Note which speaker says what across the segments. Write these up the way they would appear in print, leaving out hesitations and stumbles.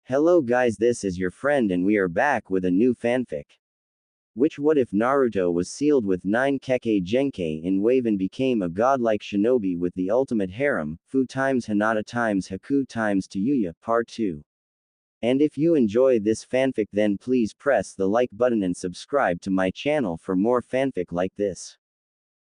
Speaker 1: Hello guys, this is your friend and we are back with a new fanfic. What if Naruto was sealed with 9 Kekkei Genkai in wave and became a godlike shinobi with the ultimate harem, Fu times Hinata times Haku times Tayuya, Part 2. And if you enjoy this fanfic then please press the like button and subscribe to my channel for more fanfic like this.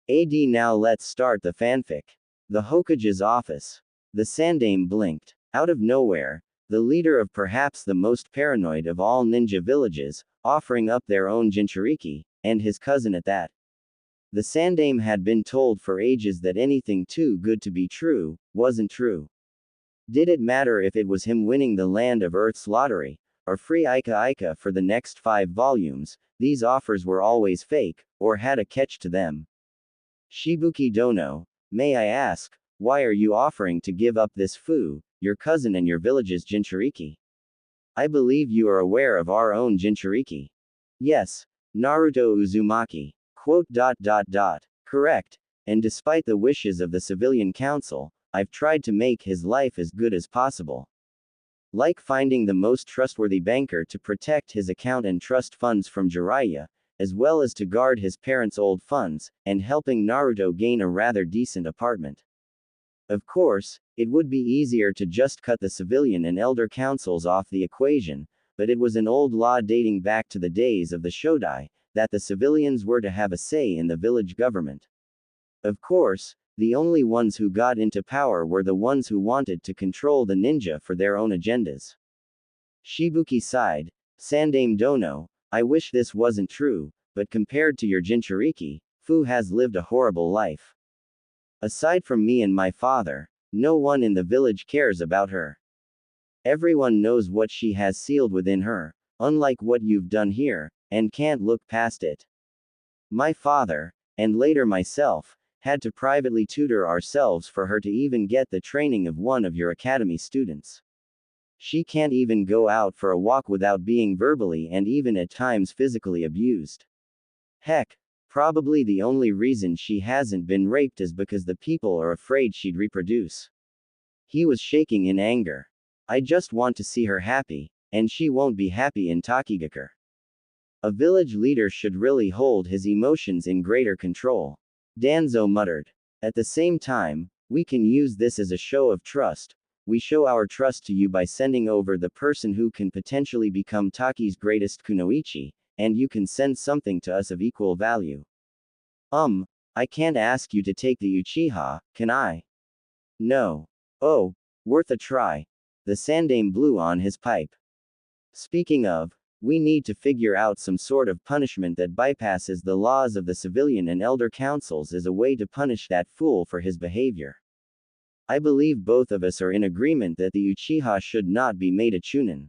Speaker 1: Now let's start the fanfic. The Hokage's office. The Sandaime blinked. Out of nowhere, the leader of perhaps the most paranoid of all ninja villages, offering up their own Jinchuriki, and his cousin at that. The Sandaime had been told for ages that anything too good to be true, wasn't true. Did it matter if it was him winning the Land of Earth's lottery, or free Ika Ika for the next 5 volumes, these offers were always fake, or had a catch to them. Shibuki Dono, may I ask, why are you offering to give up this Fu, your cousin and your village's Jinchuriki? I believe you are aware of our own Jinchuriki. Yes, Naruto Uzumaki. Correct, and despite the wishes of the civilian council, I've tried to make his life as good as possible. Like finding the most trustworthy banker to protect his account and trust funds from Jiraiya, as well as to guard his parents' old funds, and helping Naruto gain a rather decent apartment. Of course, it would be easier to just cut the civilian and elder councils off the equation, but it was an old law dating back to the days of the Shodai, that the civilians were to have a say in the village government. Of course, the only ones who got into power were the ones who wanted to control the ninja for their own agendas. Shibuki sighed. Sandaime Dono, I wish this wasn't true, but compared to your Jinchuriki, Fu has lived a horrible life. Aside from me and my father, no one in the village cares about her. Everyone knows what she has sealed within her, unlike what you've done here, and can't look past it. My father, and later myself, had to privately tutor ourselves for her to even get the training of one of your academy students. She can't even go out for a walk without being verbally and even at times physically abused. Heck, probably the only reason she hasn't been raped is because the people are afraid she'd reproduce. He was shaking in anger. I just want to see her happy, and she won't be happy in Takigakure. A village leader should really hold his emotions in greater control. Danzo muttered. At the same time, we can use this as a show of trust. We show our trust to you by sending over the person who can potentially become Taki's greatest kunoichi, and you can send something to us of equal value. I can't ask you to take the Uchiha, can I? No. Oh, worth a try. The Sandaime blew on his pipe. Speaking of, we need to figure out some sort of punishment that bypasses the laws of the civilian and elder councils as a way to punish that fool for his behavior. I believe both of us are in agreement that the Uchiha should not be made a chunin.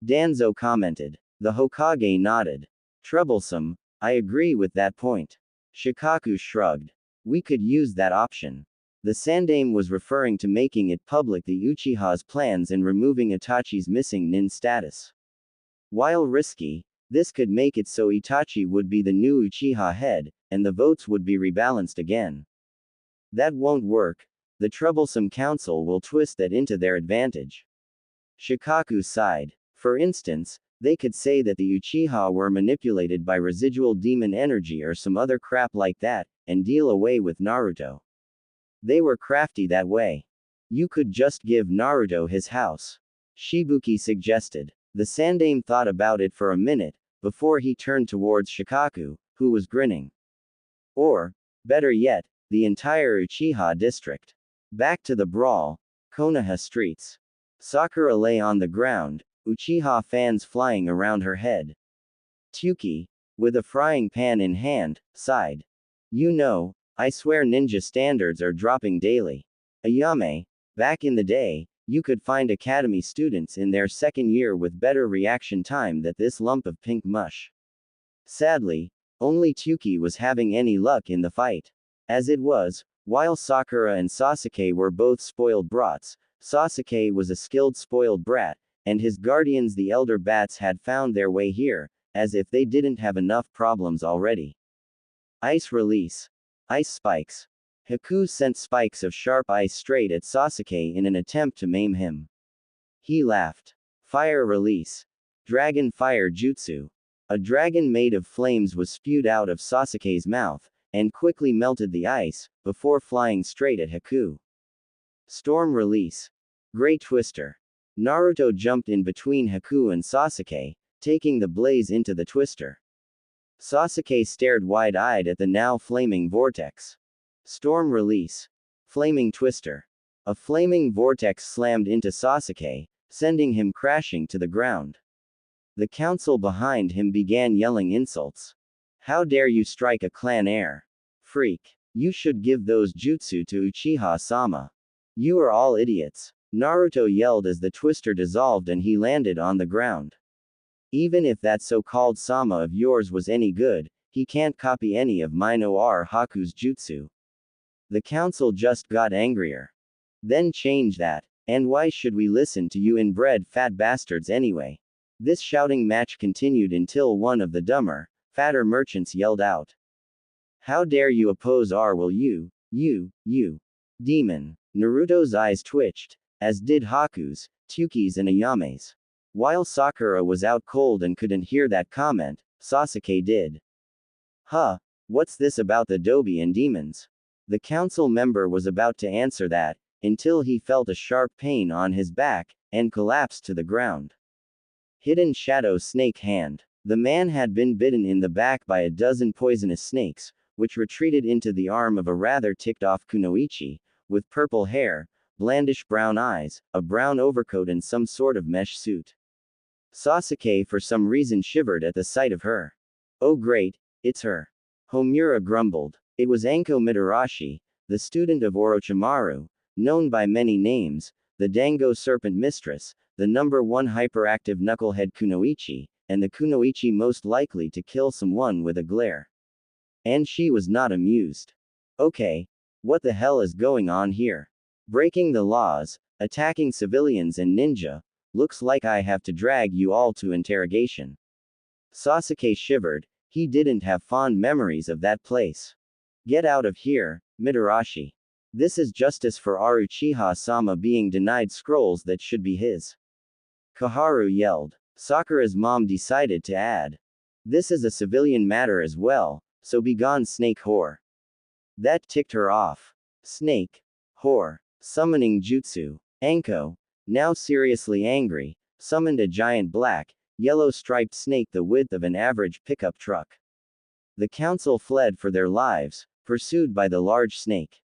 Speaker 1: Danzo commented. The Hokage nodded. Troublesome, I agree with that point. Shikaku shrugged. We could use that option. The Sandaime was referring to making it public the Uchiha's plans and removing Itachi's missing nin status. While risky, this could make it so Itachi would be the new Uchiha head, and the votes would be rebalanced again. That won't work. The troublesome council will twist that into their advantage. Shikaku sighed. For instance, they could say that the Uchiha were manipulated by residual demon energy or some other crap like that, and deal away with Naruto. They were crafty that way. You could just give Naruto his house. Shibuki suggested. The Sandaime thought about it for a minute, before he turned towards Shikaku, who was grinning. Or, better yet, the entire Uchiha district. Back to the brawl. Konoha streets. Sakura lay on the ground, Uchiha fans flying around her head. Tyuki, with a frying pan in hand, sighed. You know, I swear ninja standards are dropping daily. Ayame, back in the day, you could find academy students in their second year with better reaction time than this lump of pink mush. Sadly, only Tyuki was having any luck in the fight. As it was, while Sakura and Sasuke were both spoiled brats, Sasuke was a skilled spoiled brat, and his guardians the elder bats had found their way here, as if they didn't have enough problems already. Ice release. Ice spikes. Haku sent spikes of sharp ice straight at Sasuke in an attempt to maim him. He laughed. Fire release. Dragon fire jutsu. A dragon made of flames was spewed out of Sasuke's mouth, and quickly melted the ice, before flying straight at Haku. Storm release. Great twister. Naruto jumped in between Haku and Sasuke, taking the blaze into the twister. Sasuke stared wide-eyed at the now flaming vortex. Storm release. Flaming twister. A flaming vortex slammed into Sasuke, sending him crashing to the ground. The council behind him began yelling insults. How dare you strike a clan heir? Freak. You should give those jutsu to Uchiha-sama. You are all idiots. Naruto yelled as the twister dissolved and he landed on the ground. Even if that so-called Sama of yours was any good, he can't copy any of mine or Haku's jutsu. The council just got angrier. Then change that. And why should we listen to you inbred fat bastards anyway? This shouting match continued until one of the dumber, fatter merchants yelled out. How dare you oppose our will you, demon. Naruto's eyes twitched, as did Haku's, Tsuki's and Ayame's. While Sakura was out cold and couldn't hear that comment, Sasuke did. Huh, what's this about the Dobi and demons? The council member was about to answer that, until he felt a sharp pain on his back, and collapsed to the ground. Hidden Shadow Snake Hand. The man had been bitten in the back by a dozen poisonous snakes, which retreated into the arm of a rather ticked-off kunoichi, with purple hair, blandish brown eyes, a brown overcoat and some sort of mesh suit. Sasuke for some reason shivered at the sight of her. Oh great, it's her. Homura grumbled. It was Anko Mitarashi, the student of Orochimaru, known by many names, the Dango Serpent Mistress, the #1 hyperactive knucklehead kunoichi, and the kunoichi most likely to kill someone with a glare. And she was not amused. Okay. What the hell is going on here? Breaking the laws, attacking civilians and ninja, looks like I have to drag you all to interrogation. Sasuke shivered, he didn't have fond memories of that place. Get out of here, Mitarashi. This is justice for our Uchiha-sama being denied scrolls that should be his. Koharu yelled. Sakura's mom decided to add. This is a civilian matter as well, so be gone snake whore. That ticked her off. Snake. Whore. Summoning jutsu. Anko, now seriously angry, summoned a giant black, yellow-striped snake the width of an average pickup truck. The council fled for their lives, pursued by the large snake.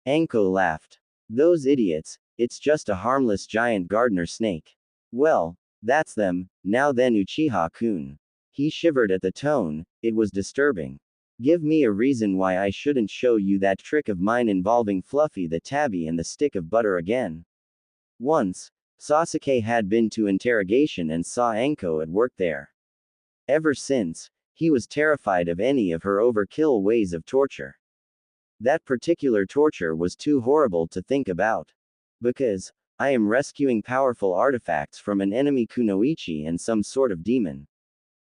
Speaker 1: Anko laughed. Those idiots, it's just a harmless giant gardener snake. Well, that's them, now then Uchiha-kun. He shivered at the tone, it was disturbing. Give me a reason why I shouldn't show you that trick of mine involving Fluffy the tabby and the stick of butter again. Once, Sasuke had been to interrogation and saw Anko at work there. Ever since, he was terrified of any of her overkill ways of torture. That particular torture was too horrible to think about. Because, I am rescuing powerful artifacts from an enemy kunoichi and some sort of demon.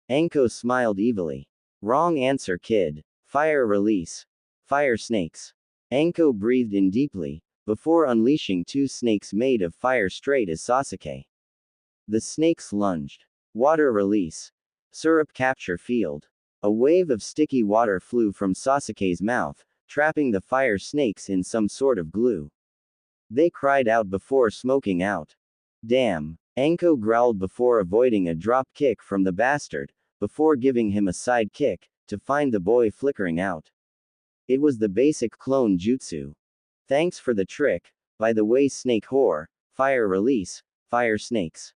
Speaker 1: Anko smiled evilly. Wrong answer kid. Fire release. Fire snakes. Anko breathed in deeply, before unleashing two snakes made of fire straight as Sasuke. The snakes lunged. Water release. Syrup capture field. A wave of sticky water flew from Sasuke's mouth, trapping the fire snakes in some sort of glue. They cried out before smoking out. Damn. Anko growled before avoiding a drop kick from the bastard, before giving him a side kick, to find the boy flickering out. It was the basic clone jutsu. Thanks for the trick, by the way snake whore, fire release, fire snakes.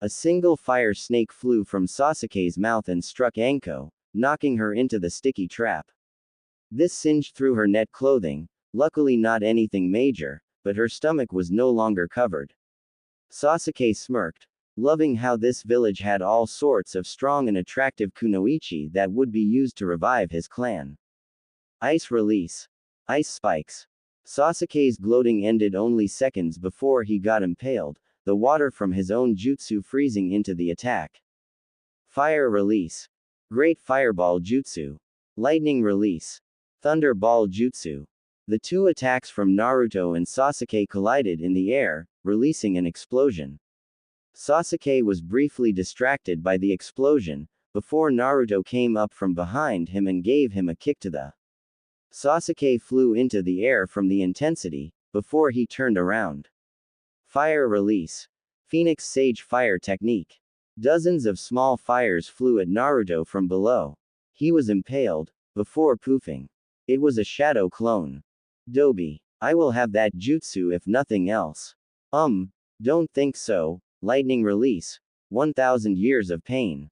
Speaker 1: A single fire snake flew from Sasuke's mouth and struck Anko, knocking her into the sticky trap. This singed through her net clothing, luckily not anything major, but her stomach was no longer covered. Sasuke smirked, loving how this village had all sorts of strong and attractive kunoichi that would be used to revive his clan. Ice release. Ice spikes. Sasuke's gloating ended only seconds before he got impaled, the water from his own jutsu freezing into the attack. Fire release. Great Fireball Jutsu. Lightning release. Thunder Ball Jutsu. The two attacks from Naruto and Sasuke collided in the air, releasing an explosion. Sasuke was briefly distracted by the explosion, before Naruto came up from behind him and gave him a kick to the. Sasuke flew into the air from the intensity, before he turned around. Fire release. Phoenix Sage Fire Technique. Dozens of small fires flew at Naruto from below. He was impaled, before poofing. It was a shadow clone. Dobi. I will have that jutsu if nothing else. Don't think so. Lightning release. 1000 years of pain.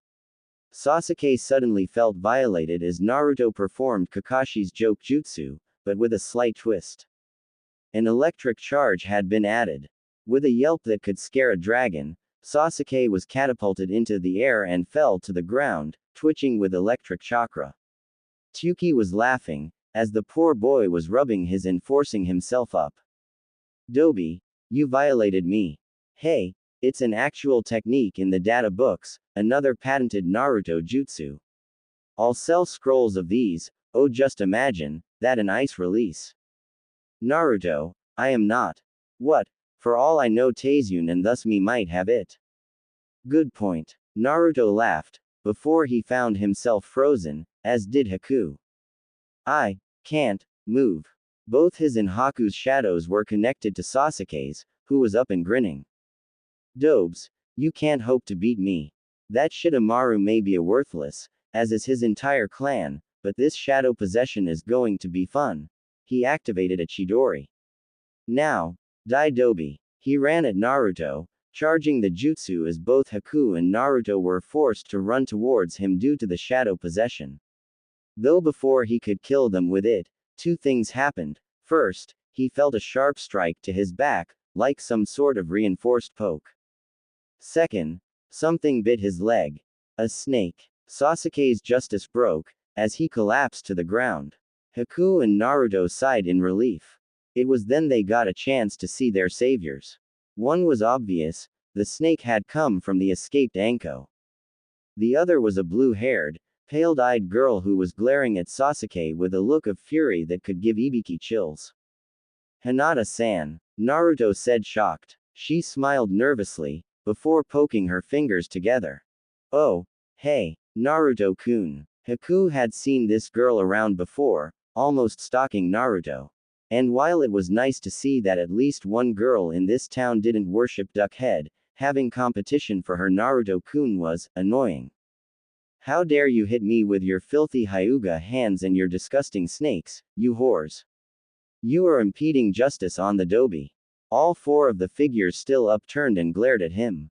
Speaker 1: Sasuke suddenly felt violated as Naruto performed Kakashi's joke jutsu, but with a slight twist. An electric charge had been added. With a yelp that could scare a dragon, Sasuke was catapulted into the air and fell to the ground, twitching with electric chakra. Tsuki was laughing, as the poor boy was rubbing his and forcing himself up. Dobi, you violated me. Hey, it's an actual technique in the data books, another patented Naruto jutsu. I'll sell scrolls of these, oh just imagine, that an ice release. Naruto, I am not. What? For all I know Taizun and thus me might have it. Good point. Naruto laughed, before he found himself frozen, as did Haku. I can't move. Both his and Haku's shadows were connected to Sasuke's, who was up and grinning. Dobes, you can't hope to beat me. That Shitamaru may be a worthless, as is his entire clan, but this shadow possession is going to be fun. He activated a Chidori. Now, Dai Dobi. He ran at Naruto, charging the jutsu as both Haku and Naruto were forced to run towards him due to the shadow possession. Though before he could kill them with it, two things happened. First, he felt a sharp strike to his back, like some sort of reinforced poke. Second, something bit his leg. A snake. Sasuke's justice broke, as he collapsed to the ground. Haku and Naruto sighed in relief. It was then they got a chance to see their saviors. One was obvious, the snake had come from the escaped Anko. The other was a blue-haired, pale-eyed girl who was glaring at Sasuke with a look of fury that could give Ibiki chills. Hinata-san, Naruto said shocked. She smiled nervously, before poking her fingers together. Oh, hey, Naruto-kun. Haku had seen this girl around before, almost stalking Naruto. And while it was nice to see that at least one girl in this town didn't worship Duckhead, having competition for her Naruto-kun was annoying. How dare you hit me with your filthy Hyuga hands and your disgusting snakes, you whores. You are impeding justice on the Dobi. All four of the figures still upturned and glared at him.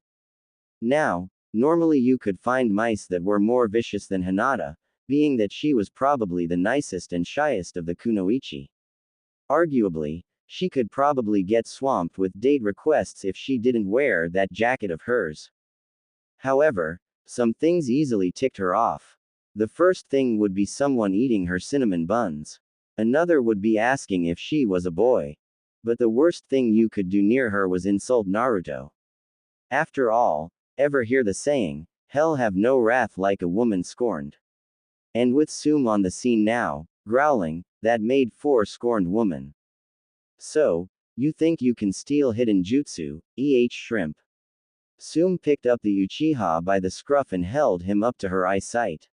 Speaker 1: Now, normally you could find mice that were more vicious than Hinata, being that she was probably the nicest and shyest of the kunoichi. Arguably, she could probably get swamped with date requests if she didn't wear that jacket of hers. However, some things easily ticked her off. The first thing would be someone eating her cinnamon buns. Another would be asking if she was a boy. But the worst thing you could do near her was insult Naruto. After all, ever hear the saying, hell have no wrath like a woman scorned. And with Sum on the scene now, growling, that made for scorned woman. So, you think you can steal hidden jutsu, shrimp. Sum picked up the Uchiha by the scruff and held him up to her eyesight.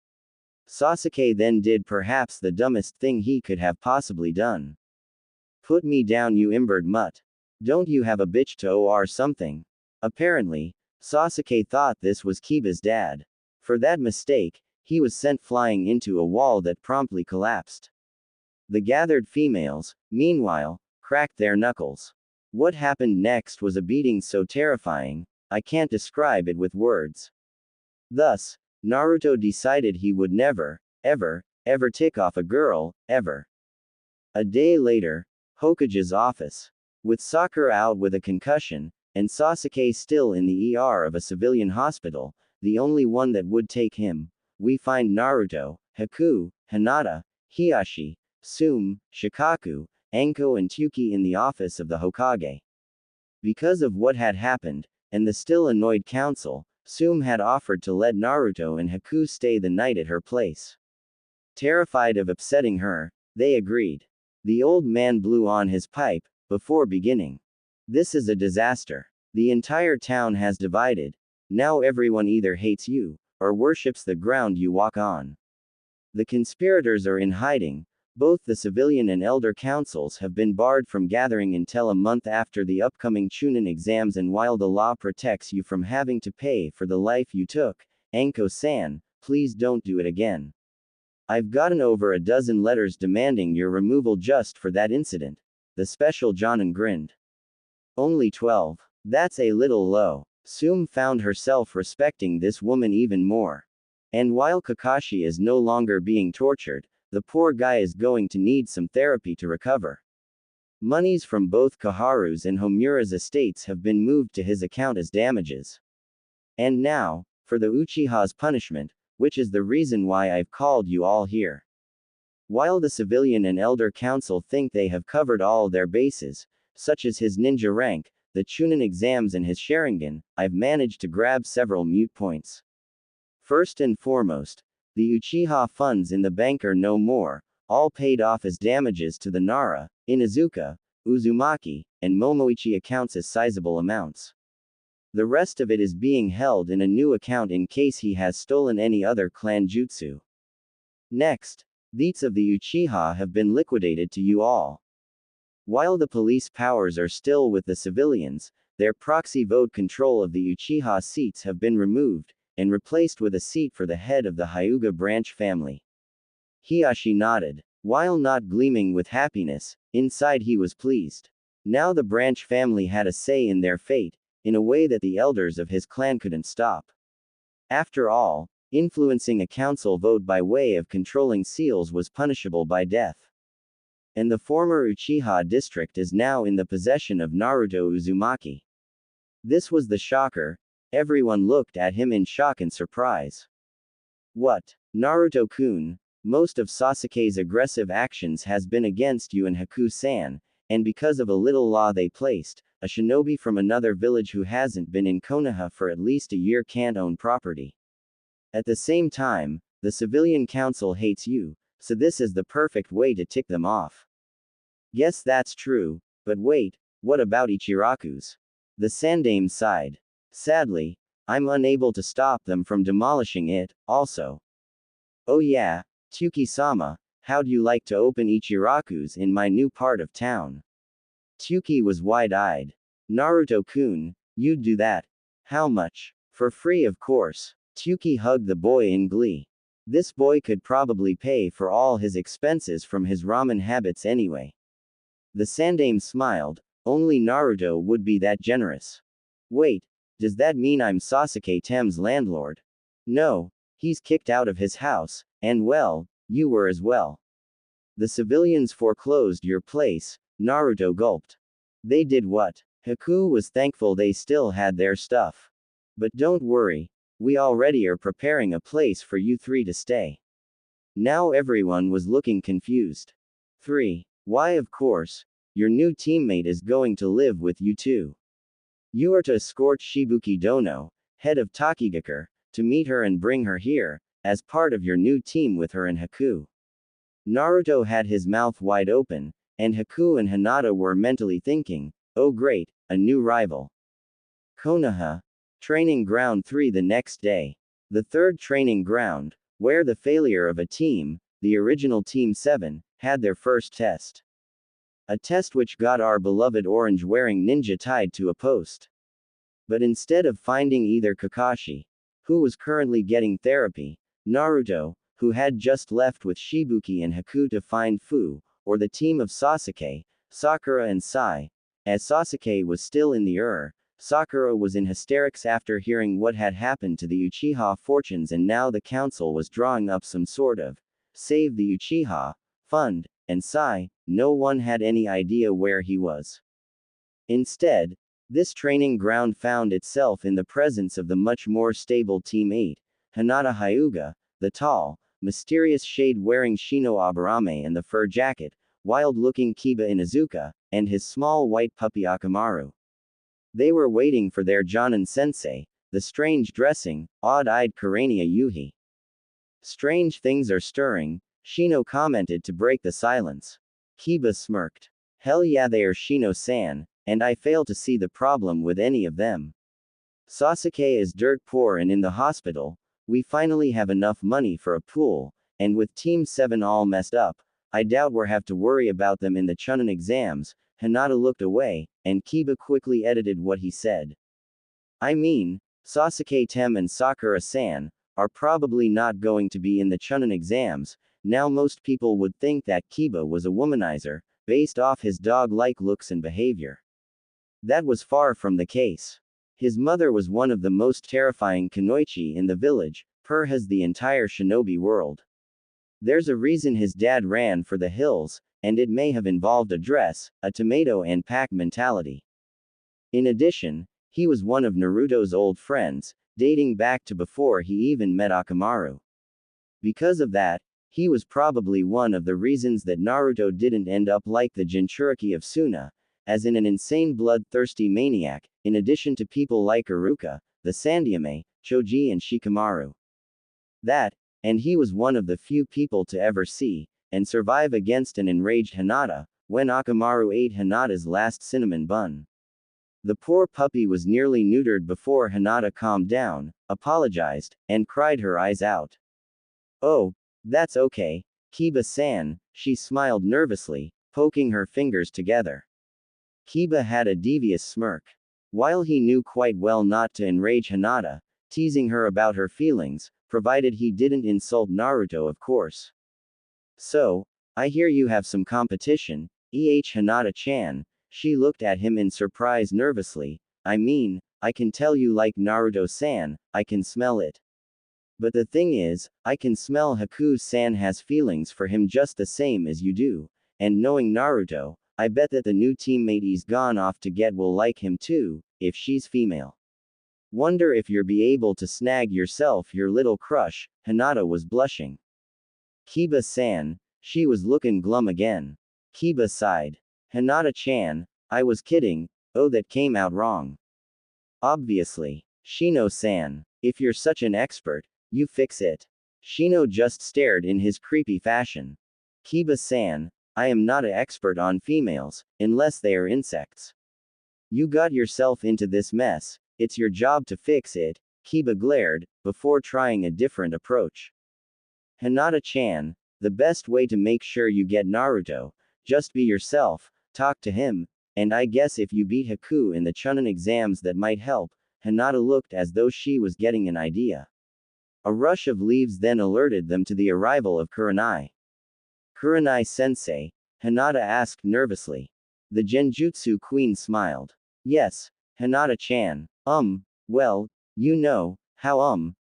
Speaker 1: Sasuke then did perhaps the dumbest thing he could have possibly done. Put me down, you imbird mutt. Don't you have a bitch to or something? Apparently, Sasuke thought this was Kiba's dad. For that mistake, he was sent flying into a wall that promptly collapsed. The gathered females, meanwhile, cracked their knuckles. What happened next was a beating so terrifying, I can't describe it with words. Thus, Naruto decided he would never, ever tick off a girl, ever. A day later, Hokage's office. With Sakura out with a concussion, and Sasuke still in the ER of a civilian hospital, the only one that would take him, we find Naruto, Haku, Hinata, Hiashi, Sum, Shikaku, Anko and Tsuki in the office of the Hokage. Because of what had happened, and the still annoyed council, Sum had offered to let Naruto and Haku stay the night at her place. Terrified of upsetting her, they agreed. The old man blew on his pipe, before beginning. This is a disaster. The entire town has divided. Now everyone either hates you, or worships the ground you walk on. The conspirators are in hiding. Both the civilian and elder councils have been barred from gathering until a month after the upcoming Chunin exams, and while the law protects you from having to pay for the life you took, Anko-san, please don't do it again. I've gotten over a dozen letters demanding your removal just for that incident. The special Jonin grinned. Only 12. That's a little low. Sume found herself respecting this woman even more. And while Kakashi is no longer being tortured, the poor guy is going to need some therapy to recover. Monies from both Kaharu's and Homura's estates have been moved to his account as damages. And now, for the Uchiha's punishment, which is the reason why I've called you all here. While the civilian and elder council think they have covered all their bases, such as his ninja rank, the Chunin exams and his Sharingan, I've managed to grab several mute points. First and foremost, the Uchiha funds in the bank are no more, all paid off as damages to the Nara, Inuzuka, Uzumaki, and Momoichi accounts as sizable amounts. The rest of it is being held in a new account in case he has stolen any other clan jutsu. Next, deeds of the Uchiha have been liquidated to you all. While the police powers are still with the civilians, their proxy vote control of the Uchiha seats have been removed, and replaced with a seat for the head of the Hyuga branch family. Hiyashi nodded. While not gleaming with happiness, inside he was pleased. Now the branch family had a say in their fate, in a way that the elders of his clan couldn't stop. After all, influencing a council vote by way of controlling seals was punishable by death. And the former Uchiha district is now in the possession of Naruto Uzumaki. This was the shocker. Everyone looked at him in shock and surprise. What? Naruto-kun, most of Sasuke's aggressive actions has been against you and Haku-san, and because of a little law they placed, a shinobi from another village who hasn't been in Konoha for at least a year can't own property. At the same time, the civilian council hates you, so this is the perfect way to tick them off. Guess that's true, but wait, what about Ichiraku's? The Sandame sighed. Sadly, I'm unable to stop them from demolishing it, also. Oh yeah, Tsuki-sama, how'd you like to open Ichiraku's in my new part of town? Tsuki was wide-eyed. Naruto-kun, you'd do that? How much? For free, of course. Tsuki hugged the boy in glee. This boy could probably pay for all his expenses from his ramen habits anyway. The Sandame smiled. Only Naruto would be that generous. Wait, does that mean I'm Sasuke Tem's landlord? No, he's kicked out of his house, and well, you were as well. The civilians foreclosed your place, Naruto gulped. They did what? Haku was thankful they still had their stuff. But don't worry, we already are preparing a place for you three to stay. Now everyone was looking confused. 3. Why, of course, your new teammate is going to live with you too. You are to escort Shibuki Dono, head of Takigakure, to meet her and bring her here, as part of your new team with her and Haku. Naruto had his mouth wide open, and Haku and Hinata were mentally thinking, oh great, a new rival. Konoha. Training Ground 3 the next day. The third training ground, where the failure of a team, the original Team 7, had their first test. A test which got our beloved orange-wearing ninja tied to a post. But instead of finding either Kakashi, who was currently getting therapy, Naruto, who had just left with Shibuki and Haku to find Fu, or the team of Sasuke, Sakura and Sai, as Sasuke was still in the Sakura was in hysterics after hearing what had happened to the Uchiha fortunes, and now the council was drawing up some sort of save the Uchiha fund, and Sai, no one had any idea where he was. Instead, this training ground found itself in the presence of the much more stable Team 8, Hinata Hyuga, the tall, mysterious shade-wearing Shino Aburame and the fur jacket, wild-looking Kiba Inuzuka, and his small white puppy Akamaru. They were waiting for their Jonin-sensei, the strange-dressing, odd-eyed Karania Yuhi. Strange things are stirring, Shino commented to break the silence. Kiba smirked. Hell yeah, they are Shino-san, and I fail to see the problem with any of them. Sasuke is dirt poor and in the hospital. We finally have enough money for a pool, and with Team 7 all messed up, I doubt we'll have to worry about them in the Chunin exams. Hinata looked away, and Kiba quickly edited what he said. I mean, Sasuke-tem and Sakura-san are probably not going to be in the Chunin exams. Now most people would think that Kiba was a womanizer, based off his dog-like looks and behavior. That was far from the case. His mother was one of the most terrifying kunoichi in the village, has the entire shinobi world. There's a reason his dad ran for the hills, and it may have involved a dress, a tomato and pack mentality. In addition, he was one of Naruto's old friends, dating back to before he even met Akamaru. Because of that, he was probably one of the reasons that Naruto didn't end up like the Jinchuriki of Suna, as in an insane bloodthirsty maniac, in addition to people like Iruka, the Sandyame, Choji and Shikamaru. That, and he was one of the few people to ever see, and survive against an enraged Hinata, when Akamaru ate Hinata's last cinnamon bun. The poor puppy was nearly neutered before Hinata calmed down, apologized, and cried her eyes out. Oh, that's okay, Kiba-san, she smiled nervously, poking her fingers together. Kiba had a devious smirk. While he knew quite well not to enrage Hinata, teasing her about her feelings, provided he didn't insult Naruto of course. So, I hear you have some competition, Hinata-chan. She looked at him in surprise nervously. I mean, I can tell you like Naruto-san, I can smell it. But the thing is, I can smell Haku-san has feelings for him just the same as you do, and knowing Naruto, I bet that the new teammate he's gone off to get will like him too, if she's female. Wonder if you'll be able to snag yourself your little crush. Hinata was blushing. Kiba-san, she was looking glum again. Kiba sighed. Hinata-chan, I was kidding, oh that came out wrong. Obviously. Shino-san, if you're such an expert, you fix it. Shino just stared in his creepy fashion. Kiba-san, I am not an expert on females, unless they are insects. You got yourself into this mess, it's your job to fix it, Kiba glared, before trying a different approach. Hinata-chan, the best way to make sure you get Naruto, just be yourself, talk to him, and I guess if you beat Haku in the Chunin exams that might help. Hinata looked as though she was getting an idea. A rush of leaves then alerted them to the arrival of Kurenai. Kurenai-sensei? Hinata asked nervously. The Genjutsu queen smiled. Yes, Hinata-chan. Well, you know, how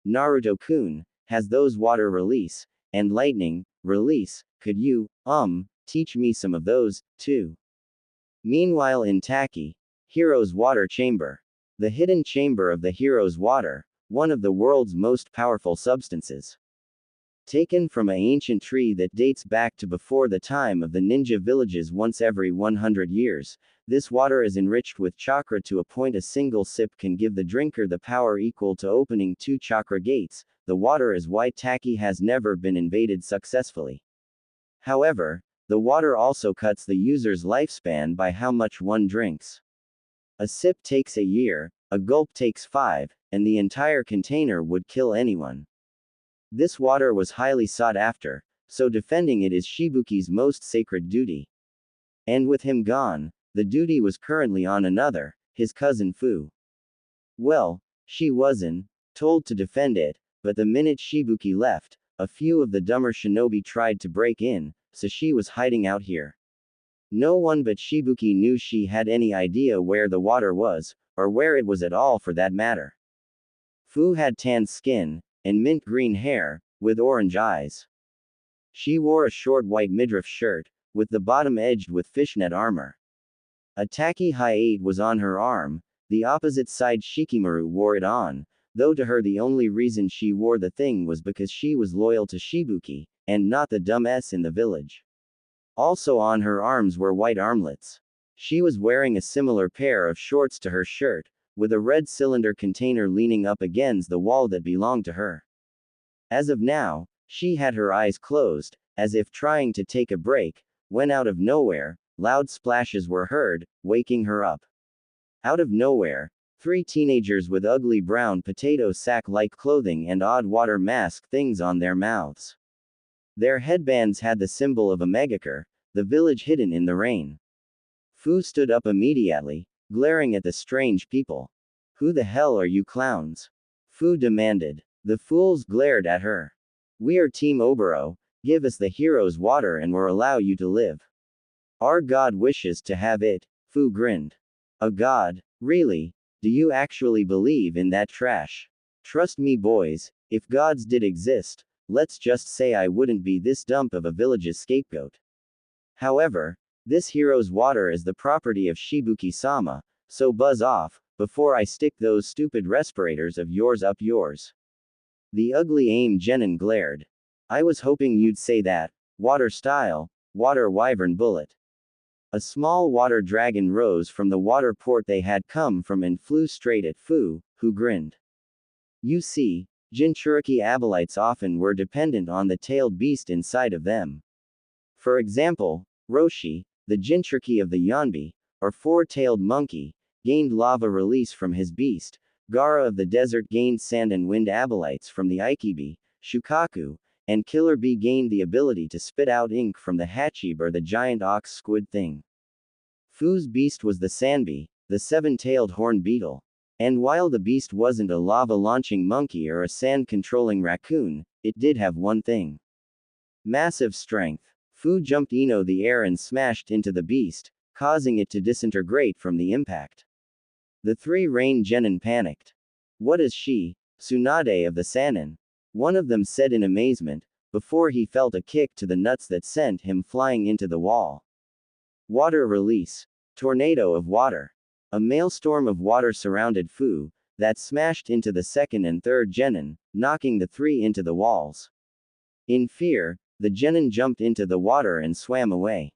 Speaker 1: Naruto-kun, has those water release, and lightning, release, could you, teach me some of those, too? Meanwhile in Taki, Hero's water chamber. The hidden chamber of the hero's water, one of the world's most powerful substances. Taken from an ancient tree that dates back to before the time of the ninja villages once every 100 years, this water is enriched with chakra to a point a single sip can give the drinker the power equal to opening 2 chakra gates. The water is why Taki has never been invaded successfully. However, the water also cuts the user's lifespan by how much one drinks. A sip takes a year, a gulp takes 5, and the entire container would kill anyone. This water was highly sought after, so defending it is Shibuki's most sacred duty. And with him gone, the duty was currently on another, his cousin Fu. Well, she wasn't told to defend it, but the minute Shibuki left, a few of the dumber shinobi tried to break in, so she was hiding out here. No one but Shibuki knew she had any idea where the water was, or where it was at all for that matter. Fu had tan skin, and mint green hair, with orange eyes. She wore a short white midriff shirt, with the bottom edged with fishnet armor. A tacky high-8 was on her arm, the opposite side Shikimaru wore it on, though to her the only reason she wore the thing was because she was loyal to Shibuki, and not the dumb S in the village. Also on her arms were white armlets. She was wearing a similar pair of shorts to her shirt, with a red cylinder container leaning up against the wall that belonged to her. As of now, she had her eyes closed, as if trying to take a break, when out of nowhere, loud splashes were heard, waking her up. Out of nowhere, three teenagers with ugly brown potato sack-like clothing and odd water mask things on their mouths. Their headbands had the symbol of a megakure, the village hidden in the rain. Fu stood up immediately, glaring at the strange people. Who the hell are you clowns? Fu demanded. The fools glared at her. We are Team Obero, give us the hero's water and we'll allow you to live. Our god wishes to have it, Fu grinned. A god? Really? Do you actually believe in that trash? Trust me boys, if gods did exist, let's just say I wouldn't be this dump of a village's scapegoat. However, this hero's water is the property of Shibuki-sama, so buzz off, before I stick those stupid respirators of yours up yours. The ugly aim genin glared. I was hoping you'd say that. Water style, water wyvern bullet. A small water dragon rose from the water port they had come from and flew straight at Fu, who grinned. You see, Jinchuriki Abelites often were dependent on the tailed beast inside of them. For example, Roshi, the Jinchuriki of the Yonbi, or four-tailed monkey, gained lava release from his beast. Gara of the desert gained sand and wind Abelites from the Ikibi, Shukaku, and Killer Bee gained the ability to spit out ink from the Hachib or the giant ox squid thing. Fu's beast was the Sanbi, the seven-tailed horn beetle. And while the beast wasn't a lava-launching monkey or a sand-controlling raccoon, it did have one thing. Massive strength. Fu jumped the air and smashed into the beast, causing it to disintegrate from the impact. The three rain genin panicked. What is she, Tsunade of the Sannin? One of them said in amazement, before he felt a kick to the nuts that sent him flying into the wall. Water release. Tornado of water. A maelstrom of water surrounded Fu, that smashed into the second and third genin, knocking the three into the walls. In fear, the genin jumped into the water and swam away.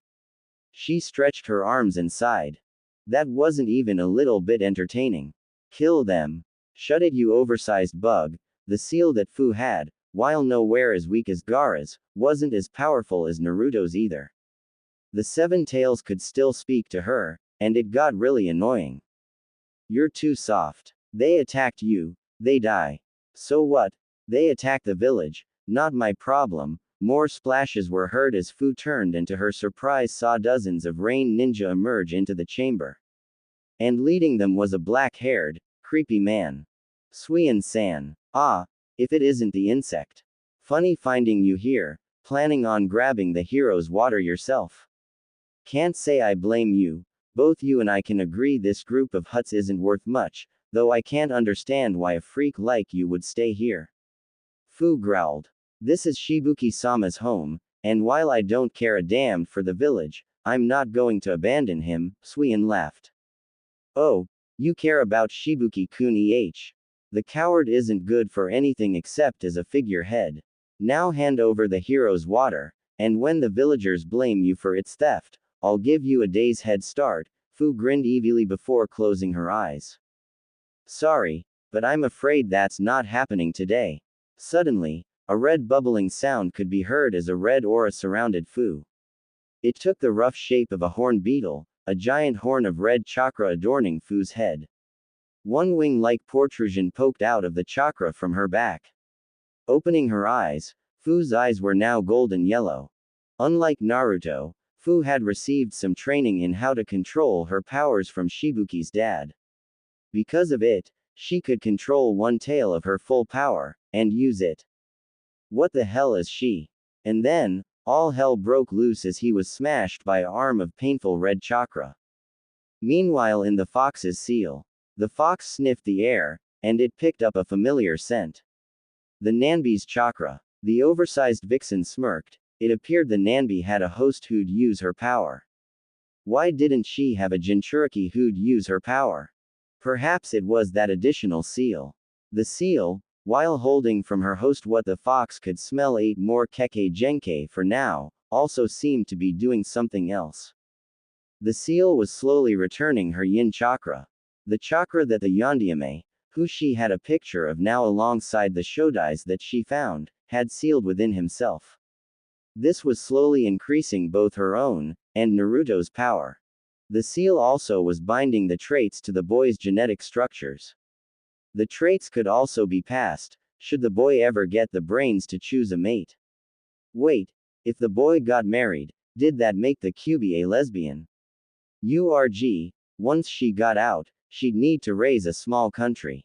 Speaker 1: She stretched her arms and sighed. That wasn't even a little bit entertaining. Kill them. Shut it, you oversized bug. The seal that Fu had, while nowhere as weak as Gaara's, wasn't as powerful as Naruto's either. The seven tails could still speak to her, and it got really annoying. You're too soft. They attacked you, they die. So what? They attack the village, not my problem. More splashes were heard as Fu turned and to her surprise saw dozens of rain ninja emerge into the chamber. And leading them was a black-haired, creepy man. Suian-san. Ah, if it isn't the insect. Funny finding you here, planning on grabbing the hero's water yourself. Can't say I blame you. Both you and I can agree this group of huts isn't worth much, though I can't understand why a freak like you would stay here. Fu growled. This is Shibuki-sama's home, and while I don't care a damn for the village, I'm not going to abandon him, Suian laughed. Oh, you care about Shibuki-kun The coward isn't good for anything except as a figurehead. Now hand over the hero's water, and when the villagers blame you for its theft, I'll give you a day's head start, Fu grinned evilly before closing her eyes. Sorry, but I'm afraid that's not happening today. Suddenly, a red bubbling sound could be heard as a red aura surrounded Fu. It took the rough shape of a horn beetle, a giant horn of red chakra adorning Fu's head. One wing-like protrusion poked out of the chakra from her back. Opening her eyes, Fu's eyes were now golden yellow. Unlike Naruto, Fu had received some training in how to control her powers from Shibuki's dad. Because of it, she could control one tail of her full power, and use it. What the hell is she? And then, all hell broke loose as he was smashed by an arm of painful red chakra. Meanwhile in the fox's seal. The fox sniffed the air, and it picked up a familiar scent. The Nanbi's chakra. The oversized vixen smirked. It appeared the Nanbi had a host who'd use her power. Why didn't she have a Jinchuriki who'd use her power? Perhaps it was that additional seal. The seal, while holding from her host what the fox could smell 8 more Kekkei Genkai for now, also seemed to be doing something else. The seal was slowly returning her yin chakra. The chakra that the Yondiame, who she had a picture of now alongside the shodais that she found, had sealed within himself. This was slowly increasing both her own, and Naruto's power. The seal also was binding the traits to the boy's genetic structures. The traits could also be passed, should the boy ever get the brains to choose a mate. Wait, if the boy got married, did that make the QB a lesbian? Once she got out, she'd need to raise a small country.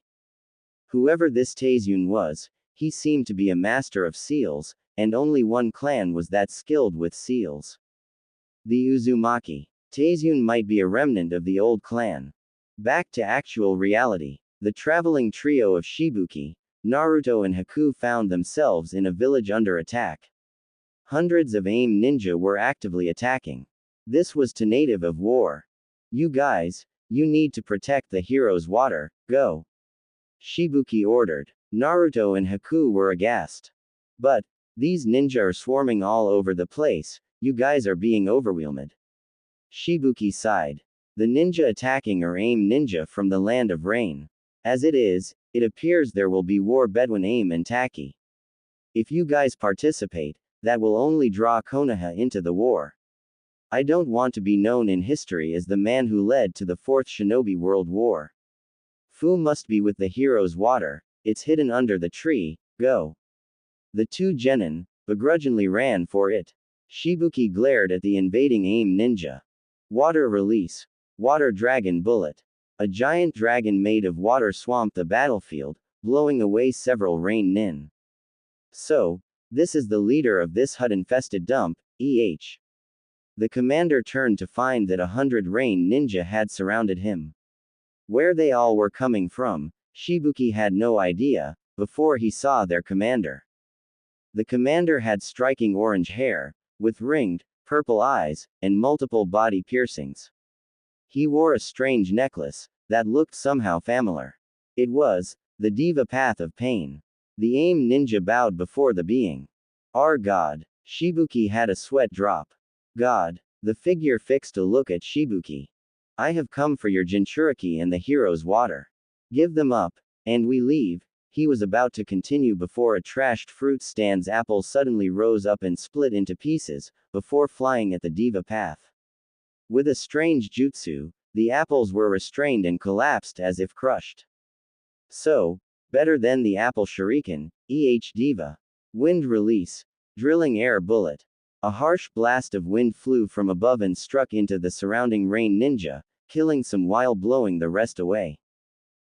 Speaker 1: Whoever this Taizun was, he seemed to be a master of seals, and only one clan was that skilled with seals. The Uzumaki. Taizun might be a remnant of the old clan. Back to actual reality. The traveling trio of Shibuki, Naruto and Haku found themselves in a village under attack. Hundreds of AIM ninja were actively attacking. This was to native of war. You guys, you need to protect the hero's water, go. Shibuki ordered. Naruto and Haku were aghast. But, these ninja are swarming all over the place, you guys are being overwhelmed. Shibuki sighed. The ninja attacking are AIM ninja from the land of rain. As it is, it appears there will be war between AIM and Taki. If you guys participate, that will only draw Konoha into the war. I don't want to be known in history as the man who led to the Fourth Shinobi World War. Fu must be with the hero's water, it's hidden under the tree, go. The two genin, begrudgingly ran for it. Shibuki glared at the invading AIM ninja. Water release. Water dragon bullet. A giant dragon made of water swamped the battlefield, blowing away several rain nin. So, this is the leader of this hut-infested dump, EH. The commander turned to find that 100 rain ninja had surrounded him. Where they all were coming from, Shibuki had no idea, before he saw their commander. The commander had striking orange hair, with ringed, purple eyes, and multiple body piercings. He wore a strange necklace, that looked somehow familiar. It was, the Diva Path of Pain. The AIM ninja bowed before the being. Our god. Shibuki had a sweat drop. God. The figure fixed a look at Shibuki. I have come for your Jinchuriki and the hero's water. Give them up, and we leave. He was about to continue before a trashed fruit stand's apple suddenly rose up and split into pieces, before flying at the Diva Path. With a strange jutsu, the apples were restrained and collapsed as if crushed. So, better than the apple shuriken, Diva. Wind release. Drilling air bullet. A harsh blast of wind flew from above and struck into the surrounding rain ninja, killing some while blowing the rest away.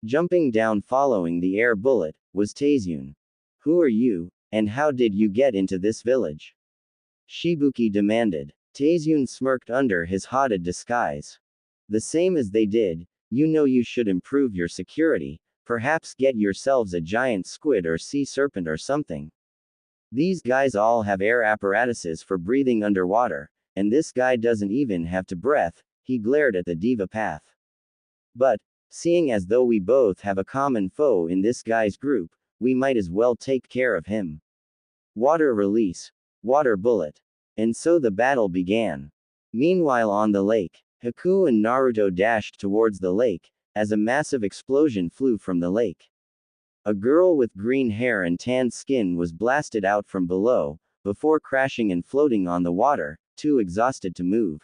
Speaker 1: Jumping down following the air bullet, was Taizun. Who are you, and how did you get into this village? Shibuki demanded. Taizun smirked under his haunted disguise. The same as they did, you know you should improve your security, perhaps get yourselves a giant squid or sea serpent or something. These guys all have air apparatuses for breathing underwater, and this guy doesn't even have to breath, he glared at the Diva Path. But, seeing as though we both have a common foe in this guy's group, we might as well take care of him. Water release. Water bullet. And so the battle began. Meanwhile on the lake, Haku and Naruto dashed towards the lake, as a massive explosion flew from the lake. A girl with green hair and tanned skin was blasted out from below, before crashing and floating on the water, too exhausted to move.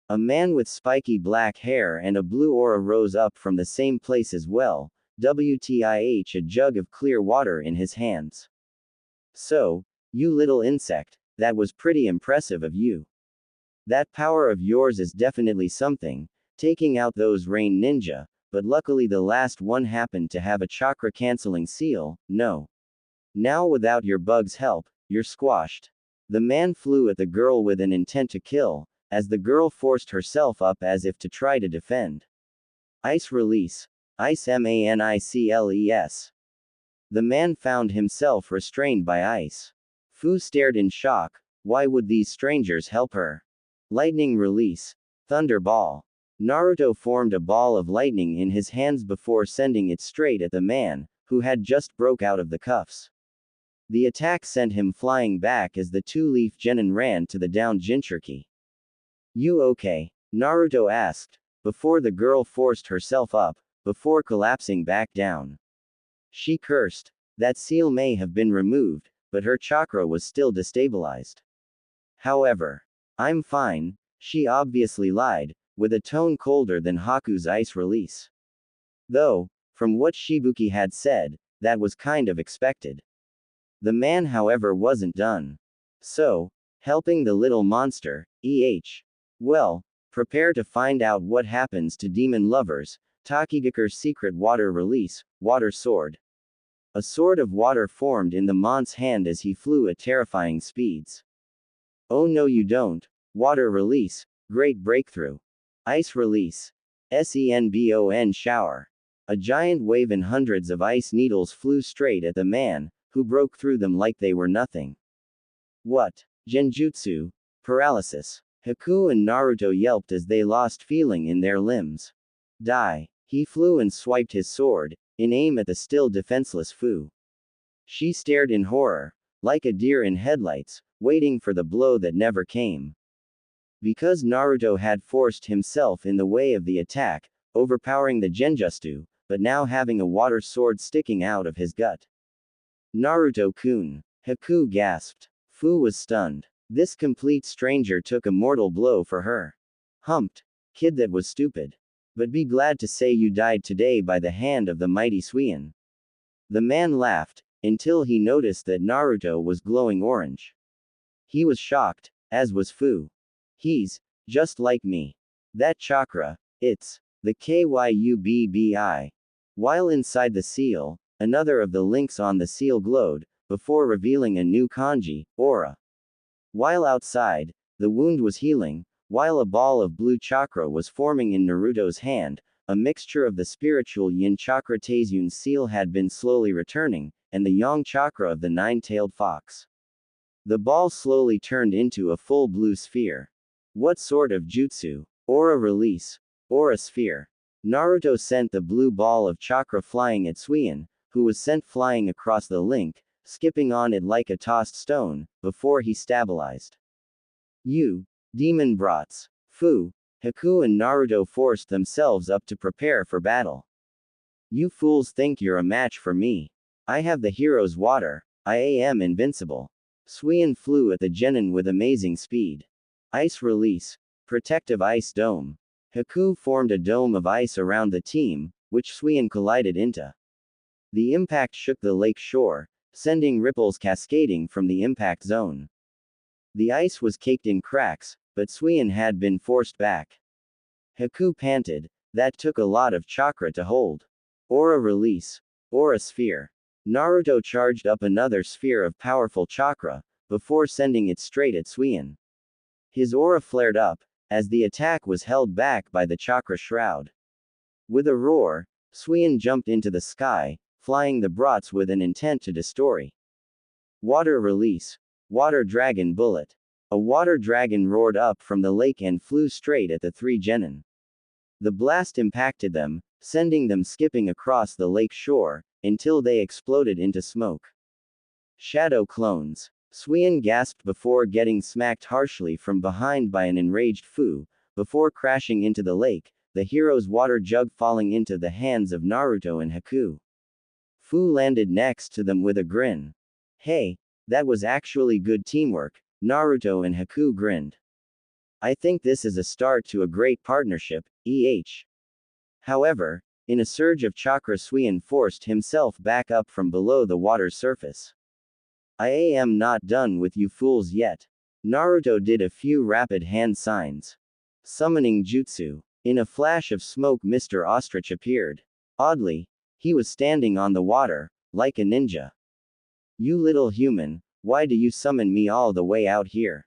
Speaker 1: A man with spiky black hair and a blue aura rose up from the same place as well, WTIH a jug of clear water in his hands. So, you little insect, that was pretty impressive of you. That power of yours is definitely something, taking out those rain ninja, but luckily the last one happened to have a chakra-canceling seal, no. Now without your bug's help, you're squashed. The man flew at the girl with an intent to kill, as the girl forced herself up as if to try to defend. Ice release. Ice manicles. The man found himself restrained by ice. Fu stared in shock. Why would these strangers help her? Lightning release. Thunder ball. Naruto formed a ball of lightning in his hands before sending it straight at the man, who had just broke out of the cuffs. The attack sent him flying back as the two-leaf genin ran to the downed Jinchuriki. You okay? Naruto asked, before the girl forced herself up, before collapsing back down. She cursed. That seal may have been removed, but her chakra was still destabilized. However, I'm fine. She obviously lied, with a tone colder than Haku's ice release. Though, from what Shibuki had said, that was kind of expected. The man, however, wasn't done. So, helping the little monster, well, prepare to find out what happens to demon lovers, Takigaku's secret water release, water sword. A sword of water formed in the mont's hand as he flew at terrifying speeds. Oh no you don't. Water release, great breakthrough. Ice release. Senbon shower. A giant wave and hundreds of ice needles flew straight at the man, who broke through them like they were nothing. What? Genjutsu. Paralysis. Haku and Naruto yelped as they lost feeling in their limbs. Die. He flew and swiped his sword, in aim at the still defenseless Fu. She stared in horror, like a deer in headlights, waiting for the blow that never came. Because Naruto had forced himself in the way of the attack, overpowering the Genjutsu, but now having a water sword sticking out of his gut. Naruto-kun. Haku gasped. Fu was stunned. This complete stranger took a mortal blow for her. Humped. Kid, that was stupid. But be glad to say you died today by the hand of the mighty Suian. The man laughed, until he noticed that Naruto was glowing orange. He was shocked, as was Fu. He's just like me. That chakra, it's the Kyubbi. While inside the seal, another of the links on the seal glowed, before revealing a new kanji, aura. While outside, the wound was healing, while a ball of blue chakra was forming in Naruto's hand, a mixture of the spiritual yin chakra Taizun's seal had been slowly returning, and the yang chakra of the nine-tailed fox. The ball slowly turned into a full blue sphere. What sort of jutsu? Aura release. Aura sphere. Naruto sent the blue ball of chakra flying at Suian, who was sent flying across the link, skipping on it like a tossed stone, before he stabilized. You, demon brats. Fu, Haku and Naruto forced themselves up to prepare for battle. You fools think you're a match for me. I have the hero's water, I am invincible. Suian flew at the genin with amazing speed. Ice release. Protective ice dome. Haku formed a dome of ice around the team, which Suian collided into. The impact shook the lake shore, sending ripples cascading from the impact zone. The ice was caked in cracks, but Suian had been forced back. Haku panted, that took a lot of chakra to hold. Aura release. Aura sphere. Naruto charged up another sphere of powerful chakra, before sending it straight at Suian. His aura flared up, as the attack was held back by the chakra shroud. With a roar, Suian jumped into the sky, flying the brats with an intent to destroy. Water release. Water dragon bullet. A water dragon roared up from the lake and flew straight at the three genin. The blast impacted them, sending them skipping across the lake shore, until they exploded into smoke. Shadow clones. Suian gasped before getting smacked harshly from behind by an enraged Fu, before crashing into the lake, the hero's water jug falling into the hands of Naruto and Haku. Fu landed next to them with a grin. Hey, that was actually good teamwork, Naruto and Haku grinned. I think this is a start to a great partnership, However, in a surge of chakra Suian forced himself back up from below the water's surface. I am not done with you fools yet. Naruto did a few rapid hand signs. Summoning jutsu. In a flash of smoke Mr. Ostrich appeared. Oddly, he was standing on the water, like a ninja. You little human, why do you summon me all the way out here?